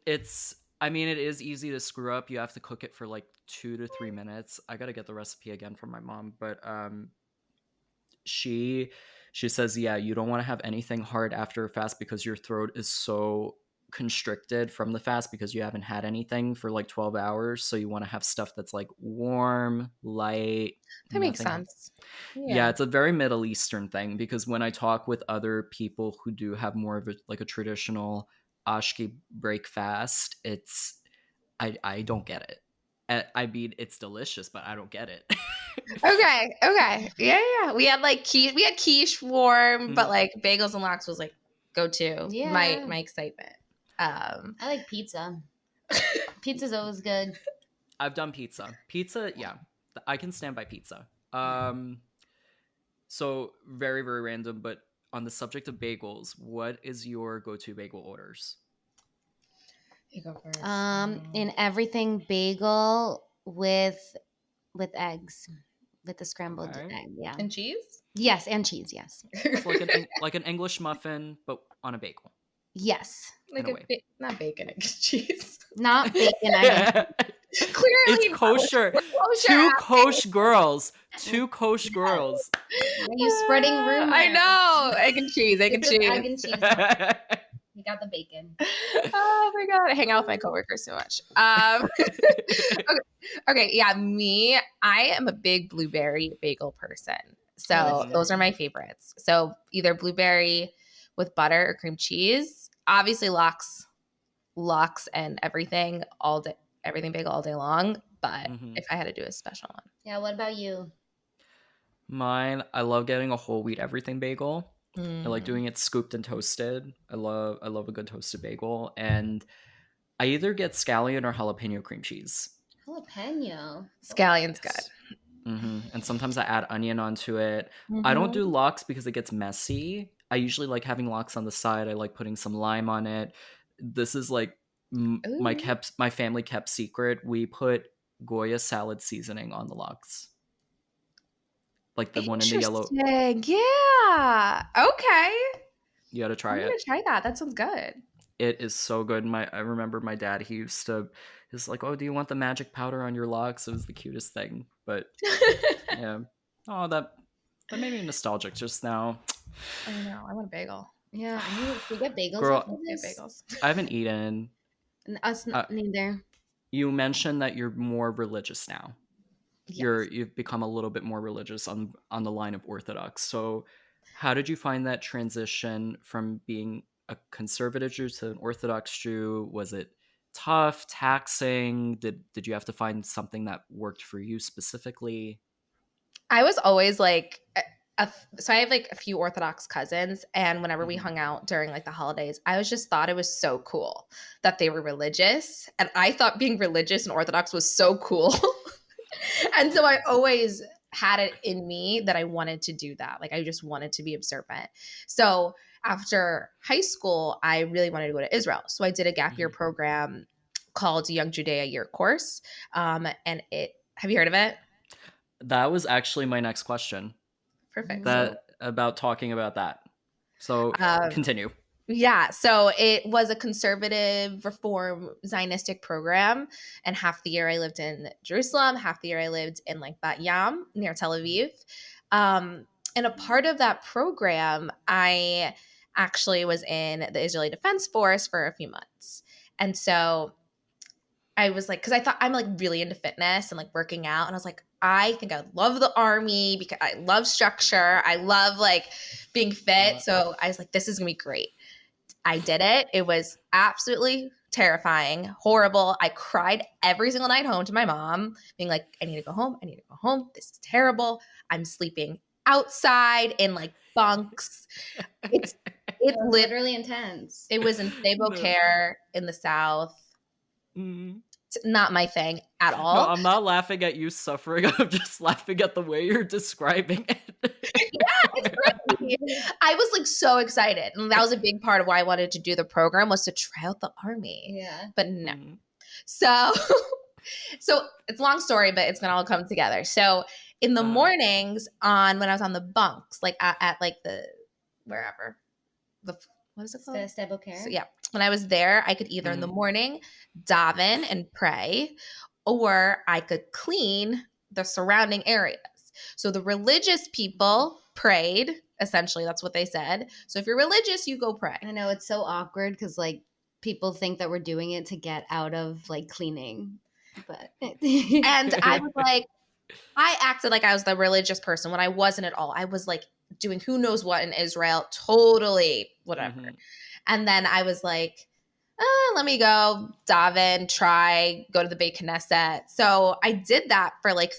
A: It's, I mean, it is easy to screw up. You have to cook it for like 2 to 3 minutes. I gotta get the recipe again from my mom, but she she says, yeah, you don't want to have anything hard after a fast because your throat is so constricted from the fast because you haven't had anything for like 12 hours. So you want to have stuff that's like warm, light,
C: That makes
A: nothing.
C: sense.
A: Yeah, it's a very Middle Eastern thing, because when I talk with other people who do have more of a like a traditional ashki break fast, it's, I don't get it. I mean, it's delicious, but I don't get it.
C: Okay. Okay. Yeah. Yeah. We had like quiche. We had quiche warm, but
A: Mhm.
C: like bagels and lox was like go to
B: Yeah.
C: my excitement.
B: I like pizza. Pizza's always good.
A: I've done pizza. Pizza, yeah, I can stand by pizza. So very, very random, but on the subject of bagels, what is your go-to bagel orders?
C: You go first.
B: In everything bagel with eggs, with the scrambled
A: Okay.
B: egg. Yeah.
C: And cheese.
B: Yes, and cheese. Yes.
A: It's like an English muffin, but on a bagel.
B: Yes.
C: Like
A: in a way.
C: not bacon and cheese.
B: Not bacon, egg, and
C: Clearly,
A: It's
C: not.
A: kosher.
C: We're kosher
A: Two
C: after.
A: Kosh girls. Two Kosh girls.
B: Why are you spreading rumors?
C: I know. Egg and cheese. Egg and
B: It's just egg
C: cheese.
B: and cheese. You got the bacon.
C: Oh my god, I hang out with my coworkers so much. Okay, yeah, me. I am a big blueberry bagel person. So
A: Mhm.
C: those are my favorites. So either blueberry with butter or cream cheese. Obviously lox and everything all day, everything bagel all day long. But
A: Mhm.
C: if I had to do a special one,
B: Yeah, what about you?
A: Mine, I love getting a whole wheat everything bagel. I like
C: mm.
A: doing it scooped and toasted. I love a good toasted bagel, and I either get scallion or jalapeno cream cheese.
B: Jalapeno.
C: Scallion's good.
A: Yes. And sometimes I add onion onto it. I don't do
C: Mm-hmm.
A: lox because it gets messy. I usually like having lox on the side. I like putting some lime on it. This is like
C: Ooh,
A: my family kept secret. We put Goya salad seasoning on the lox, like the one in the yellow.
C: interesting. Yeah. Okay.
A: You got to
C: I'm
A: try
C: gonna
A: it.
C: try that. That sounds good.
A: It is so good. I remember my dad. He's like, "Oh, do you want the magic powder on your lox?" It was the cutest thing. But yeah, oh that made me nostalgic just now.
C: I know. I want a bagel.
B: Yeah, I need to get bagels
A: Girl,
B: after
C: Get
B: this.
C: bagels.
A: I haven't eaten.
B: And us
A: Uh,
B: neither.
A: you mentioned that you're more religious now.
C: Yes.
A: You've become a little bit more religious on the line of Orthodox. So, how did you find that transition from being a conservative Jew to an Orthodox Jew? Was it tough, taxing? Did you have to find something that worked for you specifically?
C: I was always like, so I have like a few Orthodox cousins, and whenever we
A: Hmm.
C: hung out during like the holidays, I was just thought it was so cool that they were religious, and I thought being religious and Orthodox was so cool, and so I always had it in me that I wanted to do that. Like I just wanted to be observant. So after high school, I really wanted to go to Israel, so I did a gap year
A: Hmm.
C: program called Young Judea Year Course, and it. Have you heard of it?
A: That was actually my next question.
C: Perfect.
B: Mhm.
C: So
A: That about talking about that. So
C: Um,
A: continue.
C: yeah, so it was a conservative reform Zionistic program, and half the year I lived in Jerusalem, half the year I lived in like Bat Yam near Tel Aviv. Um, and a part of that program, I actually was in the Israeli Defense Force for a few months, and so I was like, because I thought I'm like really into fitness and like working out. And I was like, I think I would love the army because I love structure. I love like being fit. So I was like, this is gonna be great. I did it. It was absolutely terrifying, horrible. I cried every single night home to my mom, being like, I need to go home. I need to go home. This is terrible. I'm sleeping outside in like bunks. It's
B: It
C: it's
B: was
C: lit.
B: literally intense.
C: It was in Sabo
A: No.
C: Care in the South.
A: Mhm.
C: It's not my thing at
A: No,
C: all.
A: I'm not laughing at you suffering. I'm just laughing at the way you're describing
C: It's crazy. I was like so excited. And that was a big part of why I wanted to do the program was to try out the army.
B: Yeah.
C: But no.
A: Mhm.
C: So so it's a long story, but it's gonna all come together. So in the
A: Uh,
C: mornings on when I was on the bunks, like at like the wherever the what is it called?
B: Stable
C: So
B: care.
C: yeah, when I was there, I could either in the
A: mhm,
C: morning daven and pray, or I could clean the surrounding areas. So the religious people prayed. Essentially, that's what they said. So if you're religious, you go pray.
B: I know it's so awkward because like people think that we're doing it to get out of like cleaning, but
C: And I was like, I acted like I was the religious person when I wasn't at all. I was like doing who knows what in Israel, totally whatever.
A: mhm,
C: And then I was like, let me go daven, try, go to the Beit Knesset. So I did that for like,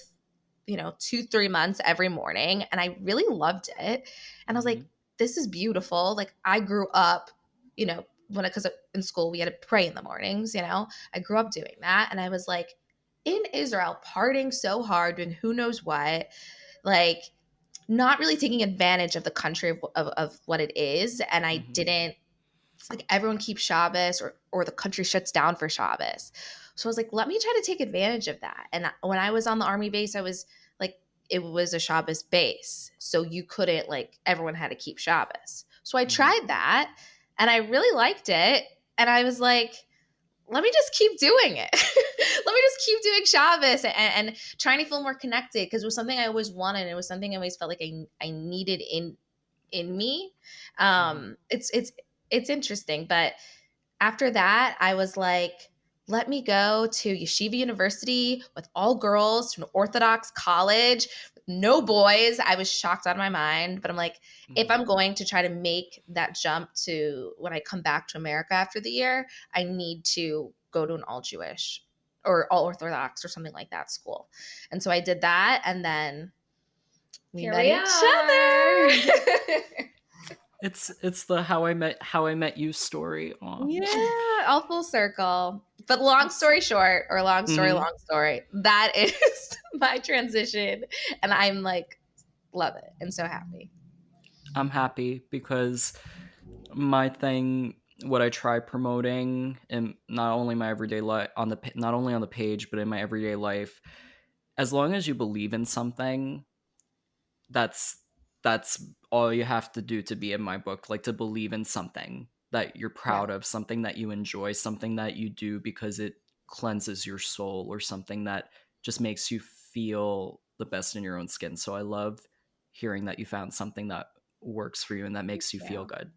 C: 2-3 months every morning. And I really loved it. And I was like,
A: mhm,
C: this is beautiful. Like I grew up, because in school we had to pray in the mornings, I grew up doing that. And I was like, in Israel, partying so hard, doing who knows what, like not really taking advantage of the country of what it is. And I
A: mhm,
C: didn't like everyone keeps Shabbos or the country shuts down for Shabbos. So I was like, let me try to take advantage of that. And when I was on the army base, I was like, it was a Shabbos base. So you couldn't like everyone had to keep Shabbos. So I
A: mhm,
C: tried that and I really liked it. And I was like, let me just keep doing it. Let me just keep doing Shabbos and trying to feel more connected because it was something I always wanted. It was something I always felt like I needed in me.
A: mhm,
C: It's interesting, but after that, I was like, let me go to Yeshiva University with all girls to an Orthodox college, no boys. I was shocked out of my mind. But I'm like, if I'm going to try to make that jump to when I come back to America after the year, I need to go to an all Jewish or all Orthodox or something like that school. And so I did that. And then we
B: Here
C: met
B: we
C: each
B: are.
C: other.
A: It's the how I met you story. Aw.
C: Yeah, all full circle. But long story short, or
A: Mhm.
C: long story, that is my transition. And I'm like, love it and so happy.
A: I'm happy because my thing, what I try promoting in not only my everyday life not only on the page but in my everyday life, as long as you believe in something, that's that's all you have to do to be in my book, like to believe in something that you're
C: Yeah.
A: proud of, something that you enjoy, something that you do because it cleanses your soul, or something that just makes you feel the best in your own skin. So I love hearing that you found something that works for you and that makes you feel
C: Yeah.
A: good.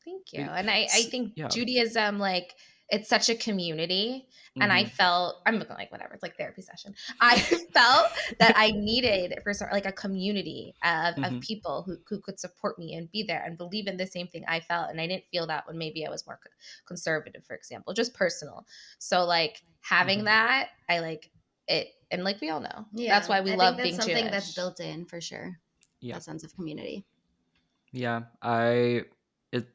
C: Thank you.
A: Be-
C: And I think
A: yeah.
C: Judaism, like, it's such a community. And I
A: Hmm.
C: felt, I'm looking like whatever, it's like therapy session. I felt that I needed for like a community of
A: Hmm.
C: people who could support me and be there and believe in the same thing I felt. And I didn't feel that when maybe I was more conservative, for example, just personal. So, like, having
A: Hmm.
C: that, I like it. And like we all know,
B: Yeah,
C: that's why we
B: I think
C: love
B: that's
C: being
B: something that's
C: Jewish.
B: built in for sure.
A: Yeah.
B: That sense of community.
A: Yeah, it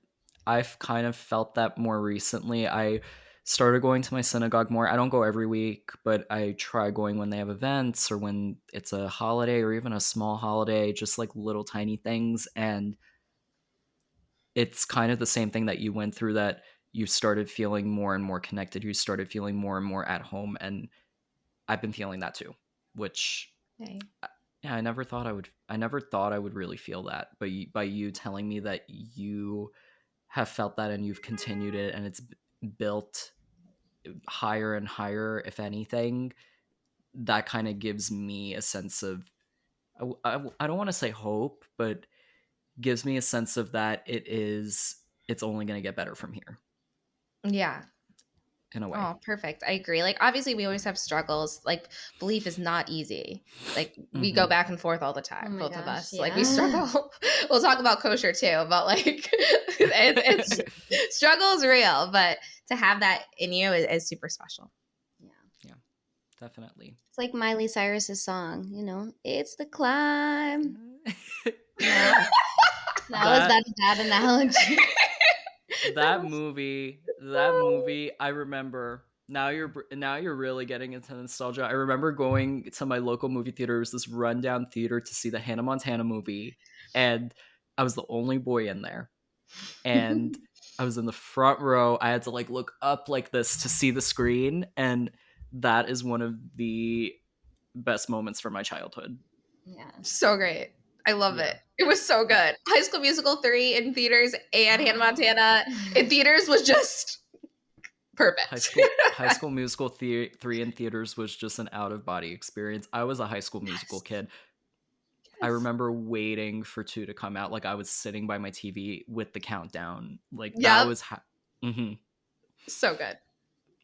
A: I've kind of felt that more recently. I started going to my synagogue more. I don't go every week, but I try going when they have events or when it's a holiday or even a small holiday, just like little tiny things. And it's kind of the same thing that you went through, that you started feeling more and more connected. You started feeling more and more at home. And I've been feeling that too, which
C: Okay.
A: yeah, I never thought I would really feel that. But by you telling me that you have felt that and you've continued it and it's built higher and higher, if anything, that kind of gives me a sense of, I don't want to say hope, but gives me a sense of that it's only going to get better from here,
C: Yeah.
A: in a way.
C: Oh, perfect. I agree. Like, obviously, we always have struggles. Like, belief is not easy. Like, we go
A: Hmm.
C: back and forth all the
B: Oh
C: time,
B: my
C: both of
B: gosh,
C: us. Like, we
B: yeah.
C: struggle. We'll talk about kosher too, but like, it's struggle is real. But to have that in you is super special.
B: Yeah.
A: Yeah, definitely.
B: It's like Miley Cyrus's song, it's the climb. No, that was
A: that
B: that a bad analogy.
A: that movie, I remember. Now you're really getting into nostalgia. I remember going to my local movie theater. It was this rundown theater to see the Hannah Montana movie, and I was the only boy in there. And I was in the front row. I had to like look up like this to see the screen, and that is one of the best moments from my childhood.
B: Yeah.
C: So great. I love
A: Yeah.
C: it. It was so good. High School Musical 3 in theaters and Hannah Montana in theaters was just perfect.
A: High School Musical 3 in theaters was just an out of body experience. I was a High School Musical
C: Yes.
A: kid. I
C: Yes.
A: remember waiting for 2 to come out. Like, I was sitting by my TV with the countdown. Like, that
C: Yep.
A: was hmm
C: So good.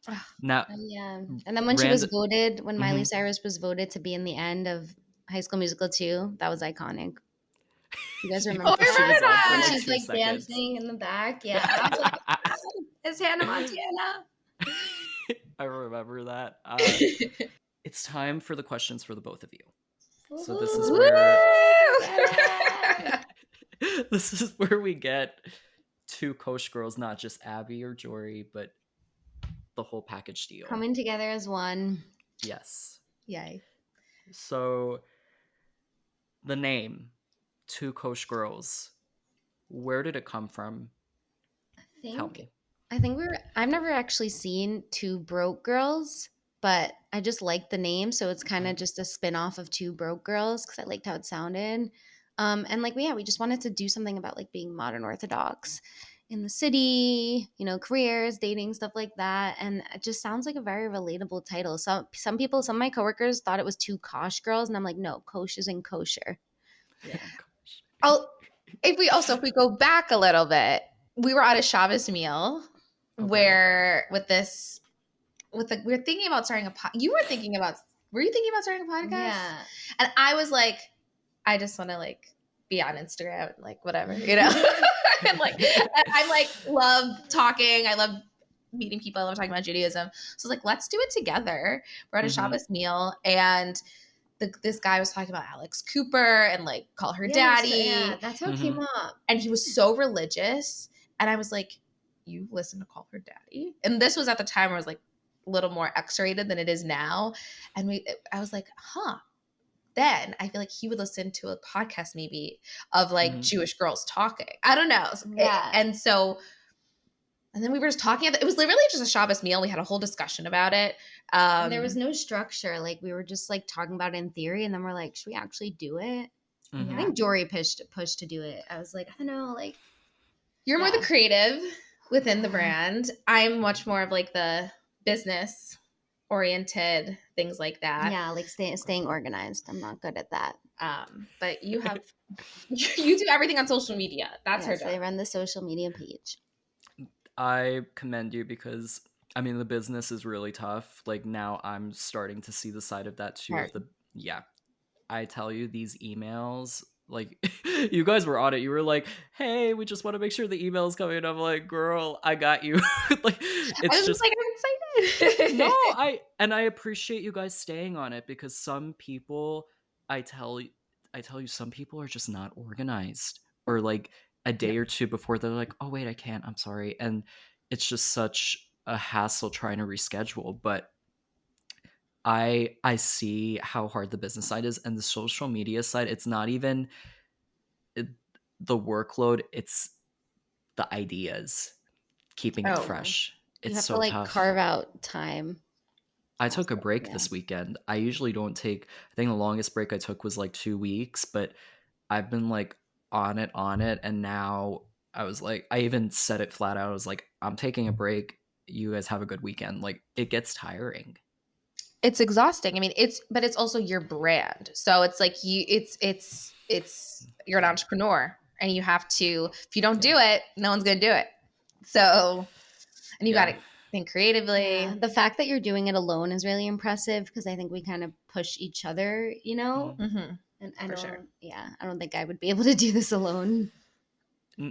C: Ugh.
A: now
B: Yeah. And then when she was
A: rand
B: voted, when Miley
A: mhm.
B: Cyrus was voted to be in the end of High School Musical 2, that was iconic. You guys
C: Oh,
B: remember
C: I
A: She
B: that?
A: was
C: remember
A: on for
B: When
C: that.
A: like
B: she's
A: 2
B: like
A: seconds.
B: dancing in the back. Yeah. I was like, it's Hannah Montana.
A: I remember that. It's time for the questions for the both of you. So this is
B: Woohoo.
A: where
B: Yeah.
A: this is where we get two Kosh girls, not just Abby or Jori, but the whole package deal.
B: Coming together as one.
A: Yes.
C: Yay.
A: So the name Two Kosh Girls, where did it come from?
B: I
A: Tell
B: think
A: me.
B: I've never actually seen Two Broke Girls, but I just like the name, so it's kind of just a spin-off of Two Broke Girls because I liked how it sounded. And like we just wanted to do something about like being modern Orthodox in the city, careers, dating, stuff like that. And it just sounds like a very relatable title. So some people, some of my coworkers thought it was Two Kosh Girls, and I'm like, no, Kosh isn't kosher. Yeah.
C: Oh, if we go back a little bit, we were at a Shabbos meal
A: Okay.
C: where with this we're thinking about starting a were you thinking about starting a podcast?
B: Yeah.
C: And I was like, I just want to like be on Instagram and like whatever, you know? And like, I'm like, love talking. I love meeting people. I love talking about Judaism. So I was like, let's do it together. We're at a Shabbos meal, and this guy was talking about Alex Cooper and like call her daddy.
B: Yeah, that's how it came up.
C: And he was so religious. And I was like, you listen to Call Her Daddy? And this was at the time where I was like a little more X-rated than it is now. And I was like, huh. Then I feel like he would listen to a podcast maybe of like Jewish girls talking. I don't know.
B: Yeah.
C: And then we were just talking. It was literally just a Shabbos meal. We had a whole discussion about it.
B: And there was no structure. Like we were just like talking about it in theory, and then we're like, should we actually do it? I think Jori pushed to do it. I was like, I don't know, like
C: you're more the creative within the brand. I'm much more of like the business oriented, things like that.
B: Yeah, like staying organized. I'm not good at that.
C: But you have you do everything on social media. That's her job.
B: I run the social media page.
A: I commend you because I mean the business is really tough. Like now I'm starting to see the side of that too. I tell you, these emails, like you guys were on it. You were like, "Hey, we just want to make sure the email's coming." And I'm like, "Girl, I got you." Like it's
C: I was
A: just
C: like, I'm excited.
A: no, I appreciate you guys staying on it because some people, I tell you, some people are just not organized, or like a day or two before they're like, "Oh wait, I can't. I'm sorry," and it's just such a hassle trying to reschedule. But I see how hard the business side is, and the social media side. It's not even the workload; it's the ideas, keeping it fresh.
B: You
A: It's
B: have
A: so
B: to like
A: tough.
B: carve out time.
A: I took a break this weekend. I usually don't take. I think the longest break I took was like 2 weeks, but I've been like on it, and now I was like, I even said it flat out. I was like, I'm taking a break. You guys have a good weekend. Like it gets tiring.
C: It's exhausting. I mean, but it's also your brand. So it's like you're an entrepreneur, and you have to, if you don't do it, no one's going to do it. So, and you got to think creatively.
B: Yeah. The fact that you're doing it alone is really impressive because I think we kind of push each other, you know? And I don't think I would be able to do this alone.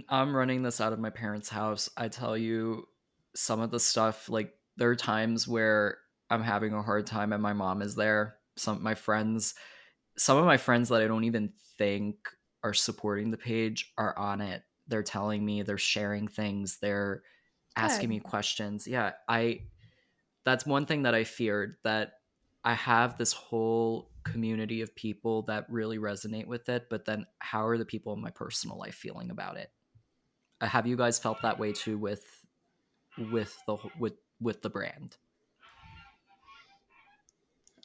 A: I'm running this out of my parents' house. I tell you, some of the stuff, like there are times where I'm having a hard time and my mom is there. Some of my friends that I don't even think are supporting the page are on it. They're telling me, they're sharing things, they're asking me questions. Yeah, that's one thing that I feared, that I have this whole community of people that really resonate with it, but then how are the people in my personal life feeling about it? Have you guys felt that way too with the brand?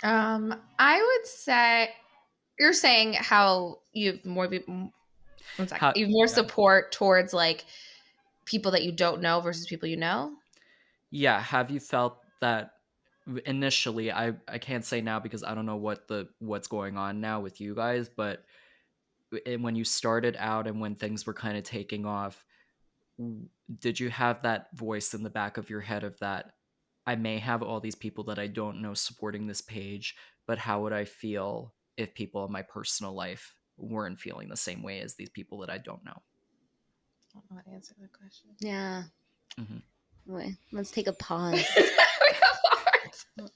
C: I would say you're saying how you've more support towards like people that you don't know versus people you know.
A: Yeah, have you felt that initially? I can't say now because I don't know what's going on now with you guys, but when you started out and when things were kind of taking off, did you have that voice in the back of your head of that I may have all these people that I don't know supporting this page, but how would I feel if people in my personal life weren't feeling the same way as these people that I don't know?
C: I don't know how to answer that question.
B: Yeah. Wait, let's take a pause. But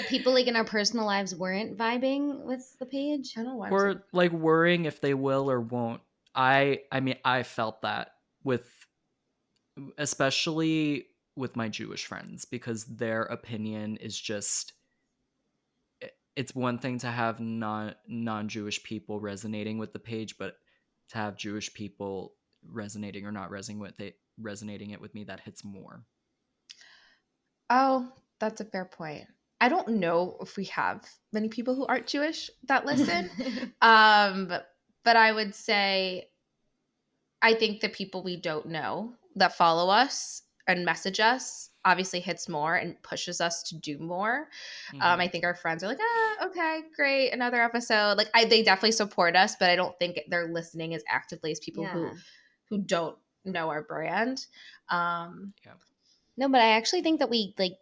B: people like in our personal lives weren't vibing with the page.
C: I don't know why.
A: Or like worrying if they will or won't. I mean, I felt that especially with my Jewish friends, because their opinion is just, it's one thing to have non-Jewish people resonating with the page, but to have Jewish people resonating or not resonating it with me, that hits more.
C: Oh, that's a fair point. I don't know if we have many people who aren't Jewish that listen. But I would say I think the people we don't know that follow us and message us obviously hits more and pushes us to do more. I think our friends are like, okay, great, another episode. Like they definitely support us, but I don't think they're listening as actively as people who don't know our brand.
B: No, but I actually think that we like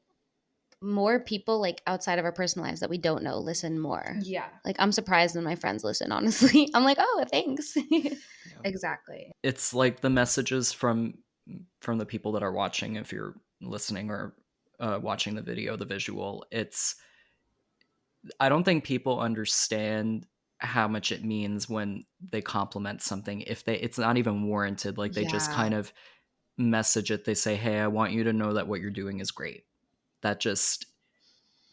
B: more people like outside of our personal lives that we don't know listen more.
C: Yeah,
B: Like I'm surprised when my friends listen, honestly. I'm like, oh, thanks.
A: Yeah.
C: exactly.
A: It's like the messages from the people that are watching, if you're listening or watching the video, the visual. It's I don't think people understand how much it means when they compliment something if they it's not even warranted, like they just
C: Yeah.
A: kind of message it. They say, hey, I want you to know that what you're doing is great. That just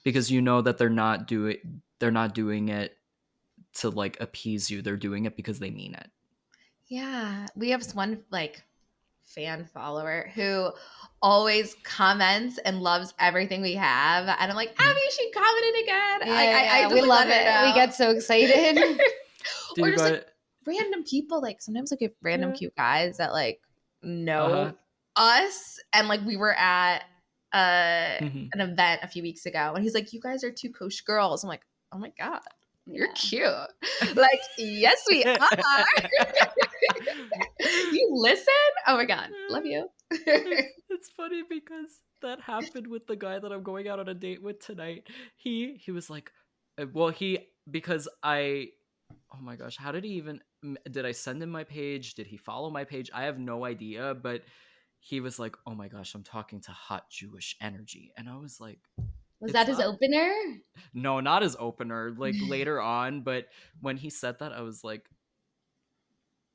A: because you know that they're not doing it to like appease you. They're doing it because they mean it.
C: Yeah. We have this one like fan follower who always comments and loves everything we have. And I'm like,
A: Mhm.
C: Abby, she commented again. I
B: Yeah,
C: just
B: we
C: like
B: love
C: let her
B: it. We
C: know.
B: get so excited.
A: Do
C: Or
A: you
C: just like
A: got
C: random people, like sometimes like random
A: yeah.
C: cute guys that like
A: Uh-huh.
C: know us. And like we were at
A: Mhm.
C: an event a few weeks ago and he's like, you guys are two Kosh girls. I'm like, oh my God, you're
B: Yeah.
C: cute. Like, yes, we are. You listen? Oh my God. Love you.
A: It's funny because that happened with the guy that I'm going out on a date with tonight. He was like, well, he because I, oh my gosh, how did he even? Did I send him my page? Did he follow my page? I have no idea, but he was like, oh my gosh, I'm talking to hot Jewish energy, and I was like,
B: Was
A: it's
B: that his
A: not.
B: opener?
A: No, not his opener. Like later on, but when he said that, I was like,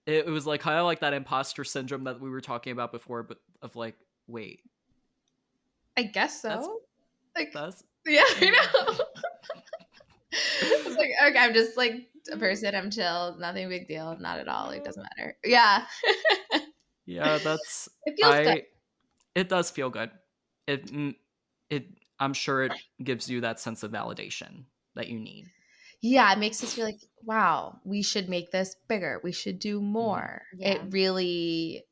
A: it was like kind of like that imposter syndrome that we were talking about before, but of like, wait,
C: I guess
A: that's
C: so. Like,
A: that's
C: yeah, I know. It's like, okay, I'm just like a person. I'm chill. Nothing big deal. Not at all. Like, doesn't matter. Yeah.
A: yeah, that's
C: It feels good.
A: I it does feel good. It it I'm sure it gives you that sense of validation that you need.
C: Yeah, it makes us feel like, wow, we should make this bigger. We should do
A: Mhm.
C: more. It
B: Yeah.
C: really,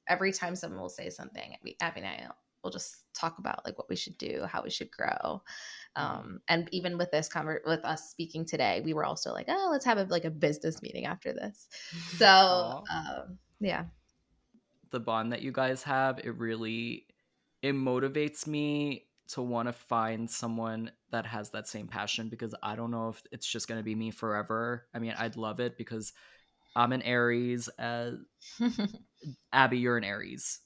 C: every time someone will say something, Abby and I will just talk about like what we should do, how we should grow.
A: Mhm.
C: And even with this with us speaking today, we were also like, oh, let's have like a business meeting after this. So
A: Aw.
C: yeah,
A: The bond that you guys have, it motivates me to want to find someone that has that same passion because I don't know if it's just going to be me forever. I mean, I'd love it because I'm an Aries. Abby, you're an Aries.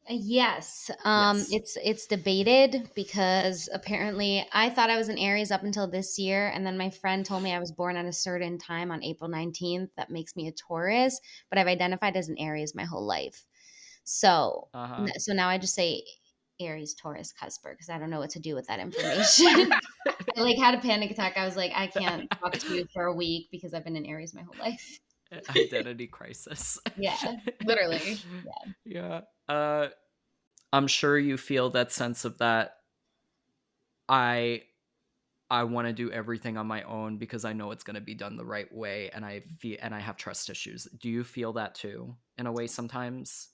B: Yes.
A: Yes.
B: It's debated because apparently I thought I was an Aries up until this year, and then my friend told me I was born at a certain time on April 19th. That makes me a Taurus, but I've identified as an Aries my whole life. So,
A: Uh huh.
B: so now I just say Aries, Taurus, Cusper because I don't know what to do with that information. I like had a panic attack. I was like, I can't talk to you for a week because I've been in Aries my whole life.
A: Identity crisis.
B: Yeah.
C: literally.
A: Yeah. I'm sure you feel that sense of that. I I want to do everything on my own because I know it's going to be done the right way, and I have trust issues. Do you feel that too in a way sometimes?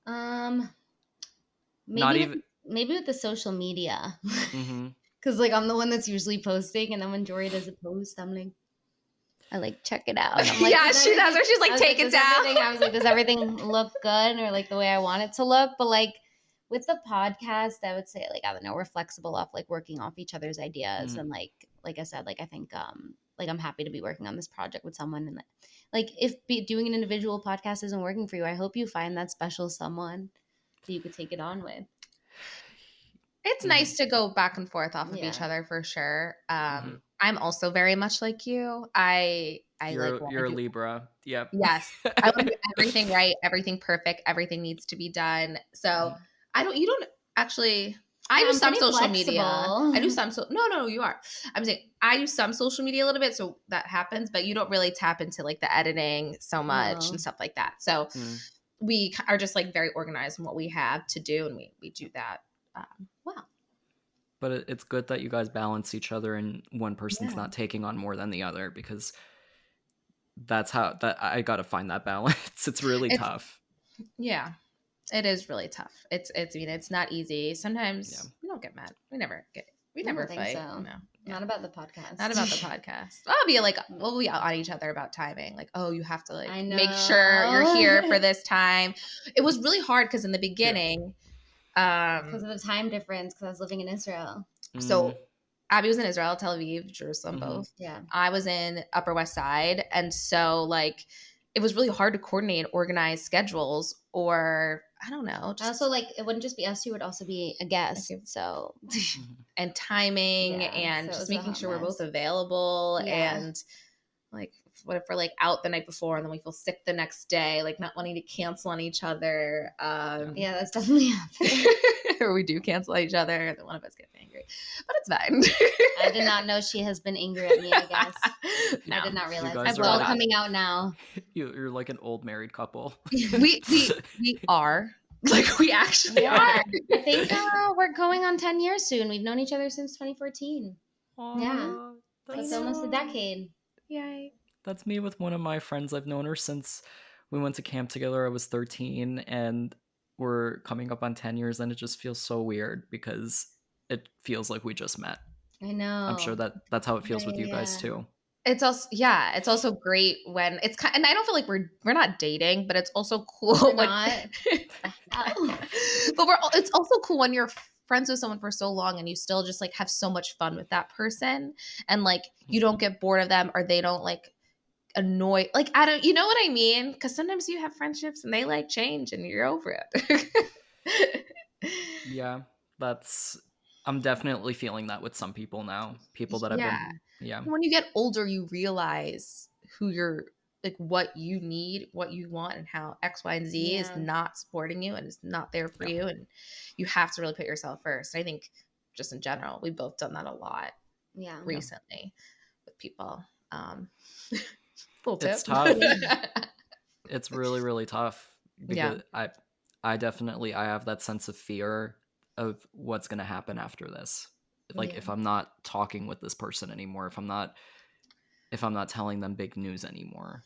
B: Um,
A: Not
B: maybe with
A: even.
B: maybe with the social media.
A: Mm-hmm.
B: Cause like I'm the one that's usually posting, and then when Jori does a post, I like check it out. I'm like,
C: Yeah,
B: does
C: she does.
B: everything?
C: Or she's
B: I
C: like,
B: was like,
C: take it
B: does
C: down.
B: everything? I was like, does everything look good or like the way I want it to look? But like with the podcast, I would say like I don't know, we're flexible off like working off each other's ideas,
A: Mm-hmm.
B: and like I said, like I think like I'm happy to be working on this project with someone, and like if doing an individual podcast isn't working for you, I hope you find that special someone that you could take it on with.
C: It's
A: Mm-hmm.
C: nice to go back and forth off of each
B: Yeah.
C: other for sure.
A: Mm-hmm.
C: I'm also very much like you. I like want to
A: You're a
C: do,
A: Libra. Yep.
C: yes. I want to do everything right, everything perfect, everything needs to be done. So
A: Mhm.
C: you don't actually, I
B: No,
C: do
B: I'm
C: some
B: pretty
C: social media. I do
B: flexible.
C: some, no, you are. I'm saying I do some social media a little bit. So that happens, but you don't really tap into like the editing so much and
B: No.
C: stuff like that. So
A: Mm.
C: we are just like very organized in what we have to do. And we do that. Well,
A: But it's good that you guys balance each other and one person's
C: yeah.
A: not taking on more than the other because that's how that I got to find that balance. It's really
C: It's,
A: tough.
C: yeah. It is really tough. I mean, it's not easy.
A: Yeah.
C: Sometimes we don't get mad. We
B: I
C: never
B: don't think
C: fight.
B: so.
C: No. Yeah.
B: Not about the podcast.
C: Not about the podcast. We'll be on each other about timing. Like, oh, you have to like
B: I
C: make sure you're here for
B: know.
C: this time. It was really hard because in the
A: Yeah.
C: beginning,
B: Because of the time difference, because I was living in Israel.
C: So Abby was in Israel, Tel Aviv, Jerusalem, both.
B: Yeah.
C: I was in Upper West Side. And so, like, it was really hard to coordinate and organize schedules, or I don't know.
B: Also, like, it wouldn't just be us, you would also be a guest.
C: Okay.
B: So,
C: and timing
B: Yeah,
C: and
B: so it
C: just
B: was a
C: making
B: hot
C: sure we're
B: mess.
C: both available.
B: Yeah.
C: And like, what if we're like out the night before and then we feel sick the next day, like not wanting to cancel on each other.
B: Yeah, that's definitely happened.
C: Or we do cancel each other, then one of us gets angry, but it's fine.
B: I did not know she has been angry at me, I guess.
C: No.
B: I did not realize.
A: guys
B: It's
A: are
B: all
A: like-
B: coming out now.
A: You're like an old married couple.
C: we are. Like, we actually are.
B: I think we're going on 10 years soon. We've known each other since 2014. Yeah. It's almost a decade.
C: Yay.
A: That's me with one of my friends. I've known her since we went to camp together. I was 13, and we're coming up on 10 years, and it just feels so weird because it feels like we just met.
B: I know.
A: I'm sure that's how it feels with you guys
B: Yeah.
A: too.
C: It's also, yeah, it's also great when it's kind, and I don't feel like we're not dating, but it's also cool
B: We're
C: when
B: not.
C: but it's also cool when you're friends with someone for so long and you still just like have so much fun with that person, and like you don't get bored of them, or they don't like annoy, like, I don't, you know what I mean? Because sometimes you have friendships and they like change and you're over it.
A: Yeah, I'm definitely feeling that with some people now. People that I've been, yeah.
C: When you get older, you realize who you're, like, what you need, what you want, and how X, Y, and Z is not supporting you and is not there for you. And you have to really put yourself first. I think just in general, we've both done that a lot recently with people. Full tip.
A: It's tough. It's really, really tough. Because I definitely, I have that sense of fear of what's going to happen after this. Like, if I'm not talking with this person anymore, if I'm not telling them big news anymore.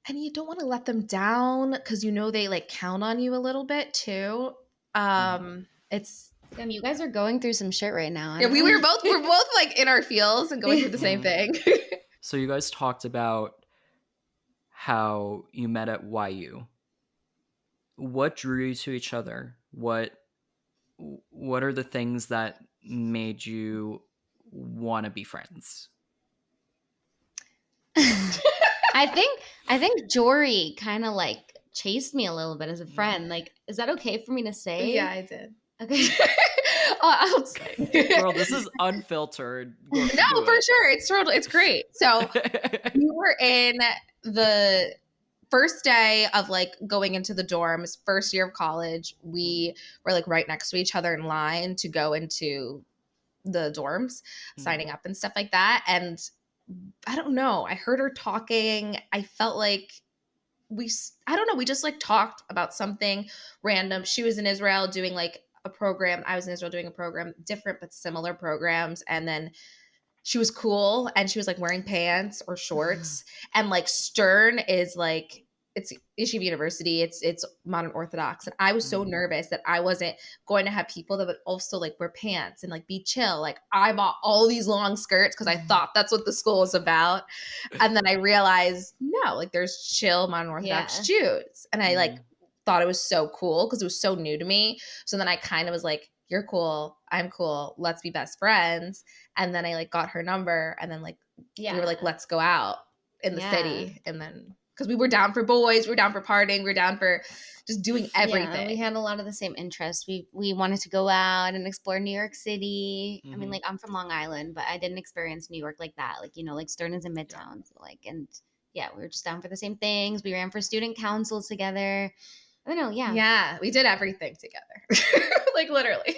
C: And you don't want to let them down because you know they like count on you a little bit too. It's,
B: Damn, you guys are going through some shit right now.
C: yeah, we're both like in our fields and going through the same thing.
A: So you guys talked about how you met at YU. What drew you to each other? What are the things that made you want to be friends?
B: I think Jori kind of like chased me a little bit as a friend. Like, is that okay for me to say?
C: Yeah, I did.
B: Okay.
C: I'll say.
A: Girl, this is unfiltered.
C: No, for sure. It's great. So we were in the first day of like going into the dorms, first year of college. We were like right next to each other in line to go into the dorms, signing up and stuff like that. And I don't know, I heard her talking. I felt like we just like talked about something random. She was in Israel doing like a program. I was in Israel doing a program, different but similar programs. And then she was cool and she was like wearing pants or shorts. And like Stern is like, it's Yeshiva University. It's Modern Orthodox. And I was so nervous that I wasn't going to have people that would also like wear pants and like be chill. Like I bought all these long skirts because I thought that's what the school was about. And then I realized, no, like there's chill Modern Orthodox Jews. And I like thought it was so cool because it was so new to me. So then I kind of was like, you're cool, I'm cool, let's be best friends. And then I like got her number, and then like we were like, let's go out in the city. And then because we were down for boys, we were down for partying, we were down for just doing everything.
B: We had a lot of the same interests. We wanted to go out and explore New York City. I mean, like, I'm from Long Island, but I didn't experience New York like that. Like, you know, like Stern is in Midtown. So like, and we were just down for the same things. We ran for student council together. I don't know,
C: Yeah, we did everything together. Like literally.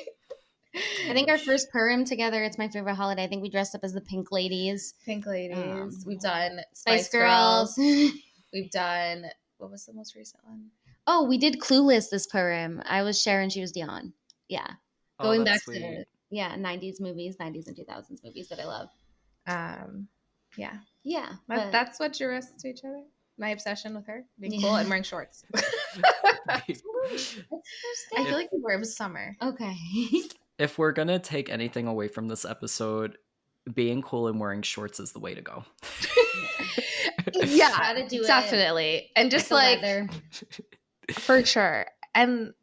B: I think our first Purim together, it's my favorite holiday. I think we dressed up as the Pink Ladies.
C: Pink Ladies. We've done
B: Spice Girls.
C: We've done, what was the most recent one?
B: Oh, we did Clueless this Purim. I was Sharon, she was Dion. Yeah. Going back to 90s movies, 90s and 2000s movies that I love.
C: Yeah.
B: Yeah.
C: That's what drew us to each other. My obsession with her being cool and wearing shorts. I feel like it was summer.
B: Okay.
A: If we're gonna take anything away from this episode, being cool and wearing shorts is the way to go.
C: Yeah,
B: gotta do
C: definitely. And just like
B: weather.
C: for sure. And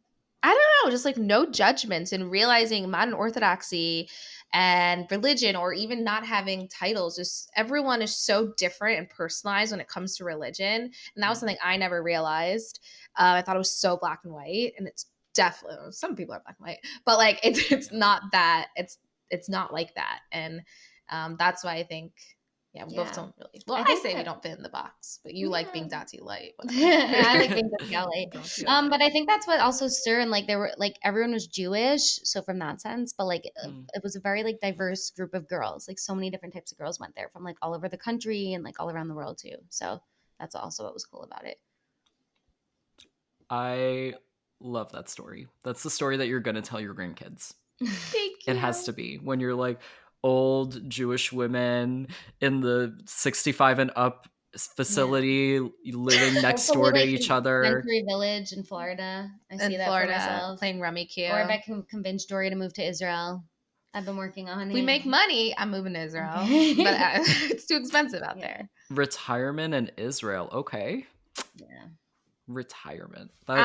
C: I don't know, just like no judgments and realizing modern orthodoxy and religion, or even not having titles, just everyone is so different and personalized when it comes to religion. And that was something I never realized. I thought it was so black and white, and it's definitely, some people are black and white, but like it's not that, it's not like that. And that's why I think, yeah, we both don't really. Well, I say we don't fit in the box, but you like being Datiya-Light.
B: I like being Datiya-Light.
A: Datiya-Light.
B: But I think that's what also stirred, and like there were like everyone was Jewish, so from that sense, but like it was a very like diverse group of girls. Like so many different types of girls went there from like all over the country and like all around the world too. So that's also what was cool about it.
A: I love that story. That's the story that you're gonna tell your grandkids.
C: Thank you.
A: It has to be when you're like old Jewish women in the 65 and up facility living next door to
B: like
A: each
B: in
A: other.
B: Century Village in Florida. I see that for myself.
C: Playing Rummy Q.
B: Or if I can convince Jori to move to Israel. I've been working on it.
C: We make money. I'm moving to Israel, but it's too expensive out there.
A: Retirement in Israel. Okay.
B: Yeah.
A: Retirement.
C: But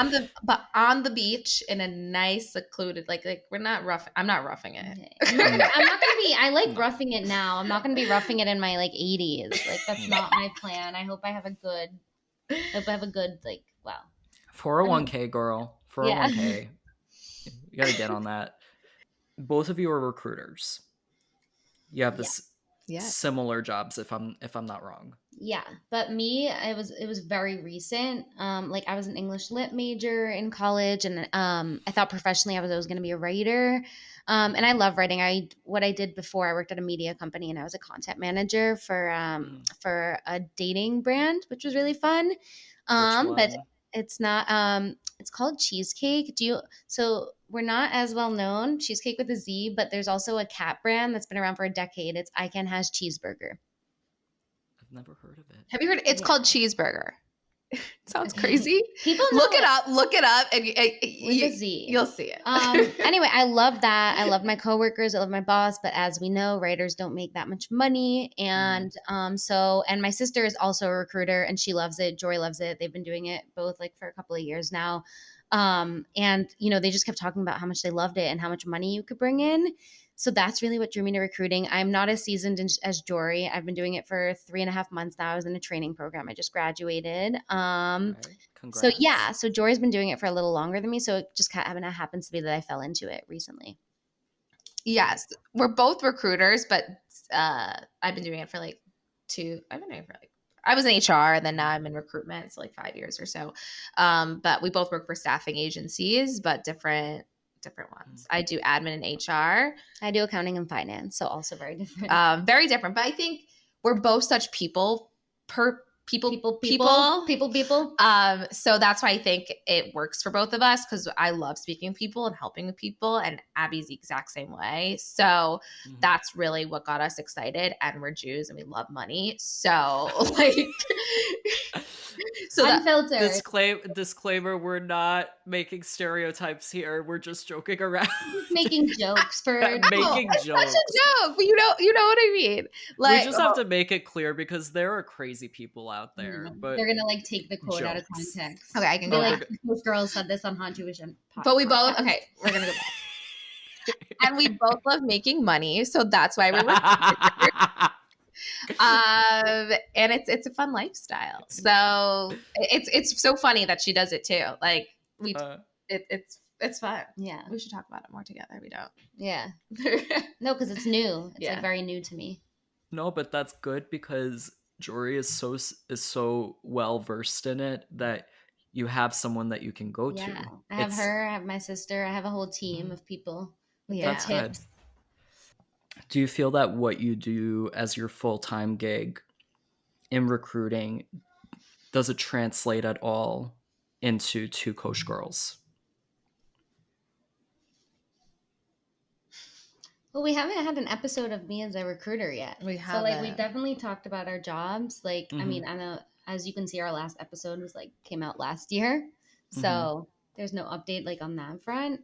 C: on the beach in a nice secluded, like we're not rough. I'm not roughing it.
B: Okay. I'm not gonna be. I like roughing it now. I'm not gonna be roughing it in my like 80s. Like that's not my plan. I hope I have a good. Like wow.
A: 401k girl. 401k.
B: Yeah.
A: You gotta get on that. Both of you are recruiters. You have this similar jobs, if I'm not wrong.
B: Yeah, but me, it was very recent. Like I was an English lit major in college, and I thought professionally I was going to be a writer. And I love writing. What I did before, I worked at a media company, and I was a content manager for a dating brand, which was really fun. But it's not. It's called Cheesecake. So we're not as well known, Cheesecake with a Z, but there's also a cat brand that's been around for a decade. It's Icon Has Cheeseburger.
A: I've never heard of it.
C: Have you heard? It's called Cheeseburger. It sounds crazy.
B: People
C: look it up, and
B: with a Z.
C: You'll see it.
B: Anyway, I love that. I love my coworkers. I love my boss. But as we know, writers don't make that much money. And and my sister is also a recruiter, and she loves it. Jori loves it. They've been doing it both like for a couple of years now. And they just kept talking about how much they loved it and how much money you could bring in. So that's really what drew me to recruiting. I'm not as seasoned as Jori. I've been doing it for 3.5 months now. I was in a training program. I just graduated. So yeah, so Jori's been doing it for a little longer than me. So it just kind of happens to be that I fell into it recently.
C: Yes, we're both recruiters, but I've been doing it for like I was in HR, and then now I'm in recruitment. So like 5 years or so. But we both work for staffing agencies, but different ones. I do admin and HR.
B: I do accounting and finance, so also very different.
C: Very different. But I think we're both such people. So that's why I think it works for both of us, because I love speaking with people and helping with people, and Abby's the exact same way. So that's really what got us excited. And we're Jews and we love money. So like
B: unfiltered.
A: Disclaimer, we're not making stereotypes here. We're just joking around.
B: Making jokes for
A: making jokes.
C: Such a joke, but you know what I mean. Like,
A: we just have to make it clear, because there are crazy people out there, but
B: they're gonna like take the quote out of context.
C: Okay, I can go.
B: Like Two Girls said this on Hot Jewish Podcast.
C: But we both we're gonna go back. And we both love making money, so that's why we're and it's a fun lifestyle. So it's so funny that she does it too. Like it's fun.
B: Yeah,
C: we should talk about it more together. We don't.
B: Yeah. No, because it's new. It's like very new to me.
A: No, but that's good, because Jori is so well versed in it that you have someone that you can go to.
B: I have her. I have my sister. I have a whole team of people.
A: That's tips. Good. Do you feel that what you do as your full-time gig in recruiting, does it translate at all into Two Kosh Girls?
B: Well, we haven't had an episode of me as a recruiter yet. We definitely talked about our jobs. Like, I mean, I know, as you can see, our last episode was came out last year. So there's no update on that front.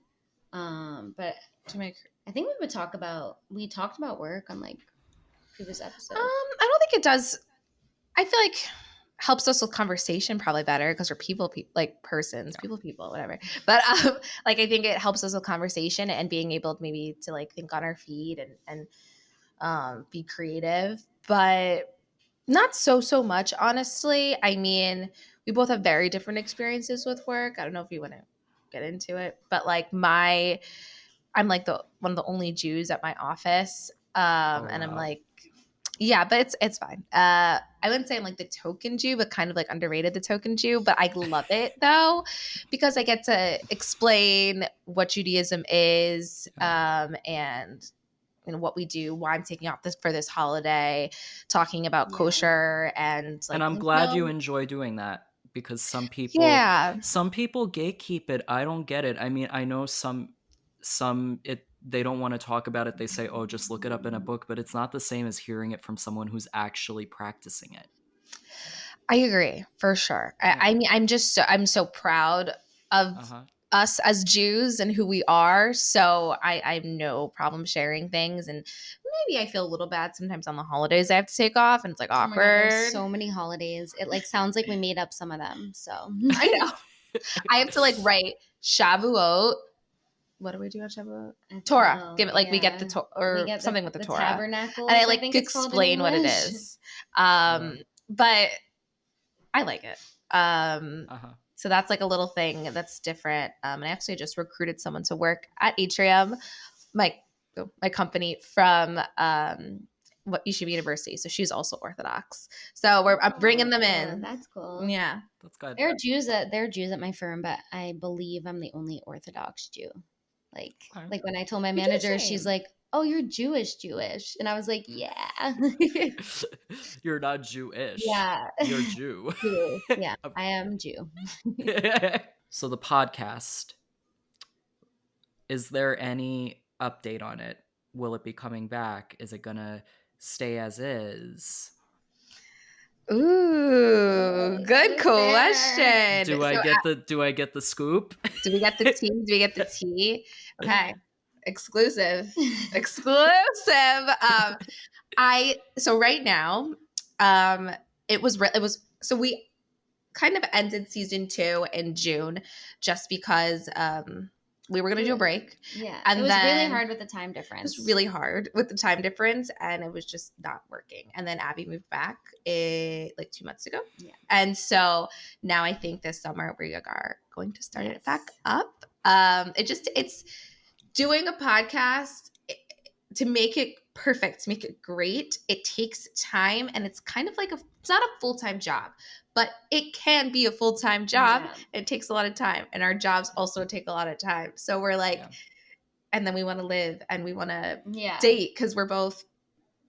B: But I think we talked about work on previous episodes.
C: I don't think it does. I feel like helps us with conversation probably better because we're persons, people, whatever. But like I think it helps us with conversation and being able maybe to like think on our feet and be creative, but not so much, honestly. I mean, we both have very different experiences with work. I don't know if you want to get into it, but like I'm like the one of the only Jews at my office.
A: Oh,
C: And I'm
A: wow.
C: like, yeah, but it's fine. I wouldn't say I'm like the token Jew, but kind of like underrated the token Jew. But I love it though, because I get to explain what Judaism is, and what we do, why I'm taking off for this holiday, talking about kosher and
A: And
C: like,
A: I'm glad you enjoy doing that, because some people
C: yeah,
A: gatekeep it. I don't get it. I mean, I know some they don't want to talk about it. They say, "Oh, just look it up in a book," but it's not the same as hearing it from someone who's actually practicing it.
C: I agree for sure. I mean, I'm so proud of us as Jews and who we are. So I have no problem sharing things, and maybe I feel a little bad sometimes on the holidays I have to take off, and it's like
B: Oh my God,
C: awkward.
B: there's so many holidays. It like sounds like we made up some of them. So
C: I know. I have to like write Shavuot. What do we do on Shavuot? Torah. Give it like we get the or
B: get
C: something with the Torah.
B: Tabernacles,
C: and I like
B: think it's
C: explain what it is. But I like it. So that's like a little thing that's different. And I actually just recruited someone to work at Atrium, my company, from what Yeshiva University. So she's also Orthodox. So I'm bringing them in.
B: That's cool.
C: Yeah,
B: that's good. There are Jews at my firm, but I believe I'm the only Orthodox Jew. Like when I told my manager, she's like, "Oh, you're Jewish," and I was like, "Yeah."
A: You're not Jewish.
B: Yeah,
A: you're Jew.
B: Yeah, I am Jew.
A: So the podcast, is there any update on it? Will it be coming back? Is it gonna stay as is?
C: Ooh, good question.
A: Do I get the scoop?
C: Do we get the tea? Do we get the tea? Okay. Exclusive. So right now, it was so we kind of ended season 2 in June just because we were going to do a break.
B: Yeah. And it was really hard with the time difference.
C: It was really hard with the time difference, and it was just not working. And then Abby moved back like 2 months ago. Yeah. And so now I think this summer we are going to start it back up. It's doing a podcast to make it perfect, to make it great. It takes time, and it's kind of like it's not a full-time job, but it can be a full-time job. Yeah. It takes a lot of time, and our jobs also take a lot of time. So we're like, and then we want to live and we want to date because we're both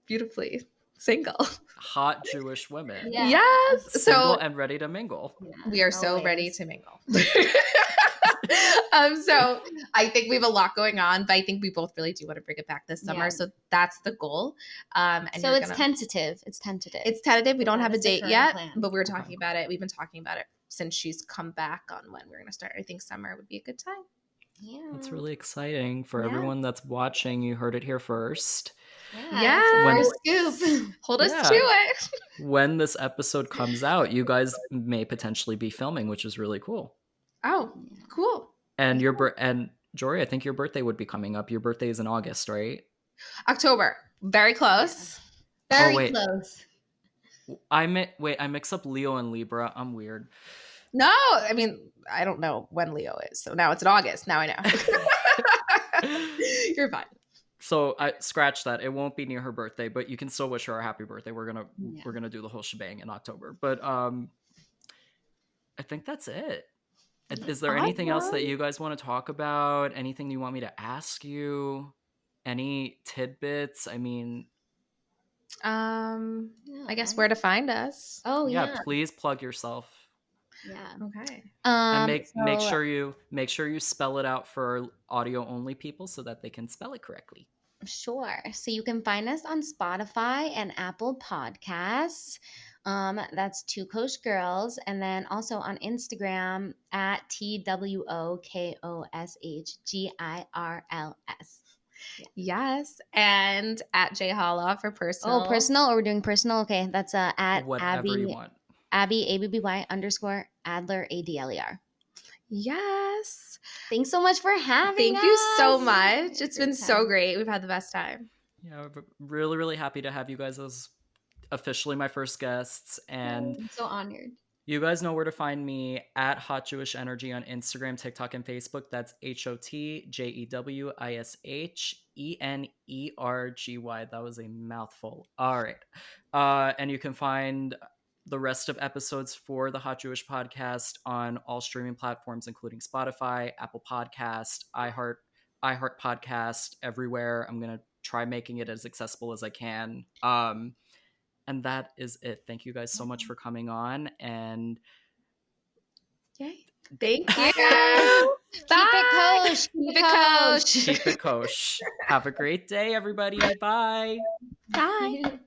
C: beautifully single.
A: Hot Jewish women.
C: Yeah. Yes.
A: Single and ready to mingle.
C: Yeah, we are so ready to mingle. So I think we have a lot going on, but I think we both really do want to bring it back this summer. Yeah. So that's the goal. And
B: so it's tentative. It's
C: tentative. We don't have a date yet, but we were talking about it. We've been talking about it since she's come back on when we're going to start. I think summer would be a good time.
B: Yeah.
A: That's really exciting for everyone that's watching. You heard it here first.
C: Yeah. Scoop. Hold us to it.
A: When this episode comes out, you guys may potentially be filming, which is really cool.
C: Oh, cool.
A: And and Jori, I think your birthday would be coming up. Your birthday is in August, right?
C: October. Very close.
B: Very close.
A: I mix up Leo and Libra. I'm weird.
C: No, I mean, I don't know when Leo is. So now it's in August. Now I know. You're fine.
A: So I scratch that. It won't be near her birthday, but you can still wish her a happy birthday. We're gonna do the whole shebang in October. But I think that's it. Is there anything else that you guys want to talk about? Anything you want me to ask you? Any tidbits? I mean,
C: I guess where to find us.
B: Oh
A: yeah. Please plug yourself.
B: Yeah.
C: Okay.
A: And make sure you spell it out for audio only people so that they can spell it correctly.
B: Sure. So you can find us on Spotify and Apple Podcasts. That's Two Kosh Girls, and then also on Instagram at TWOKOSHGIRLS.
C: Yes, and at J Holla for personal.
B: Oh, personal, or we're doing personal? Okay, that's at
A: whatever
B: Abby.
A: you want.
B: Abby, ABBY_Adler, ADLER.
C: Yes.
B: Thanks so much for having
C: Thank
B: us.
C: you so much. It's
B: Great
C: been so
B: time.
C: great. We've had the best time.
A: Yeah, really, really happy to have you guys as officially my first guests. And
B: I'm so honored.
A: you guys know where to find me at Hot Jewish Energy on Instagram, TikTok, and Facebook. That's HOTJEWISHENERGY. That was a mouthful. All right. And you can find the rest of episodes for the Hot Jewish podcast on all streaming platforms, including Spotify, Apple Podcast, iHeart Podcast, everywhere. I'm gonna try making it as accessible as I can. And that is it. Thank you guys so much for coming on. And
C: Yay. Thank
B: Bye,
C: you.
B: guys.
C: Bye.
B: Keep it kosher.
C: Keep it kosher.
A: keep it kosher. Have a great day, everybody. Bye.
C: Bye.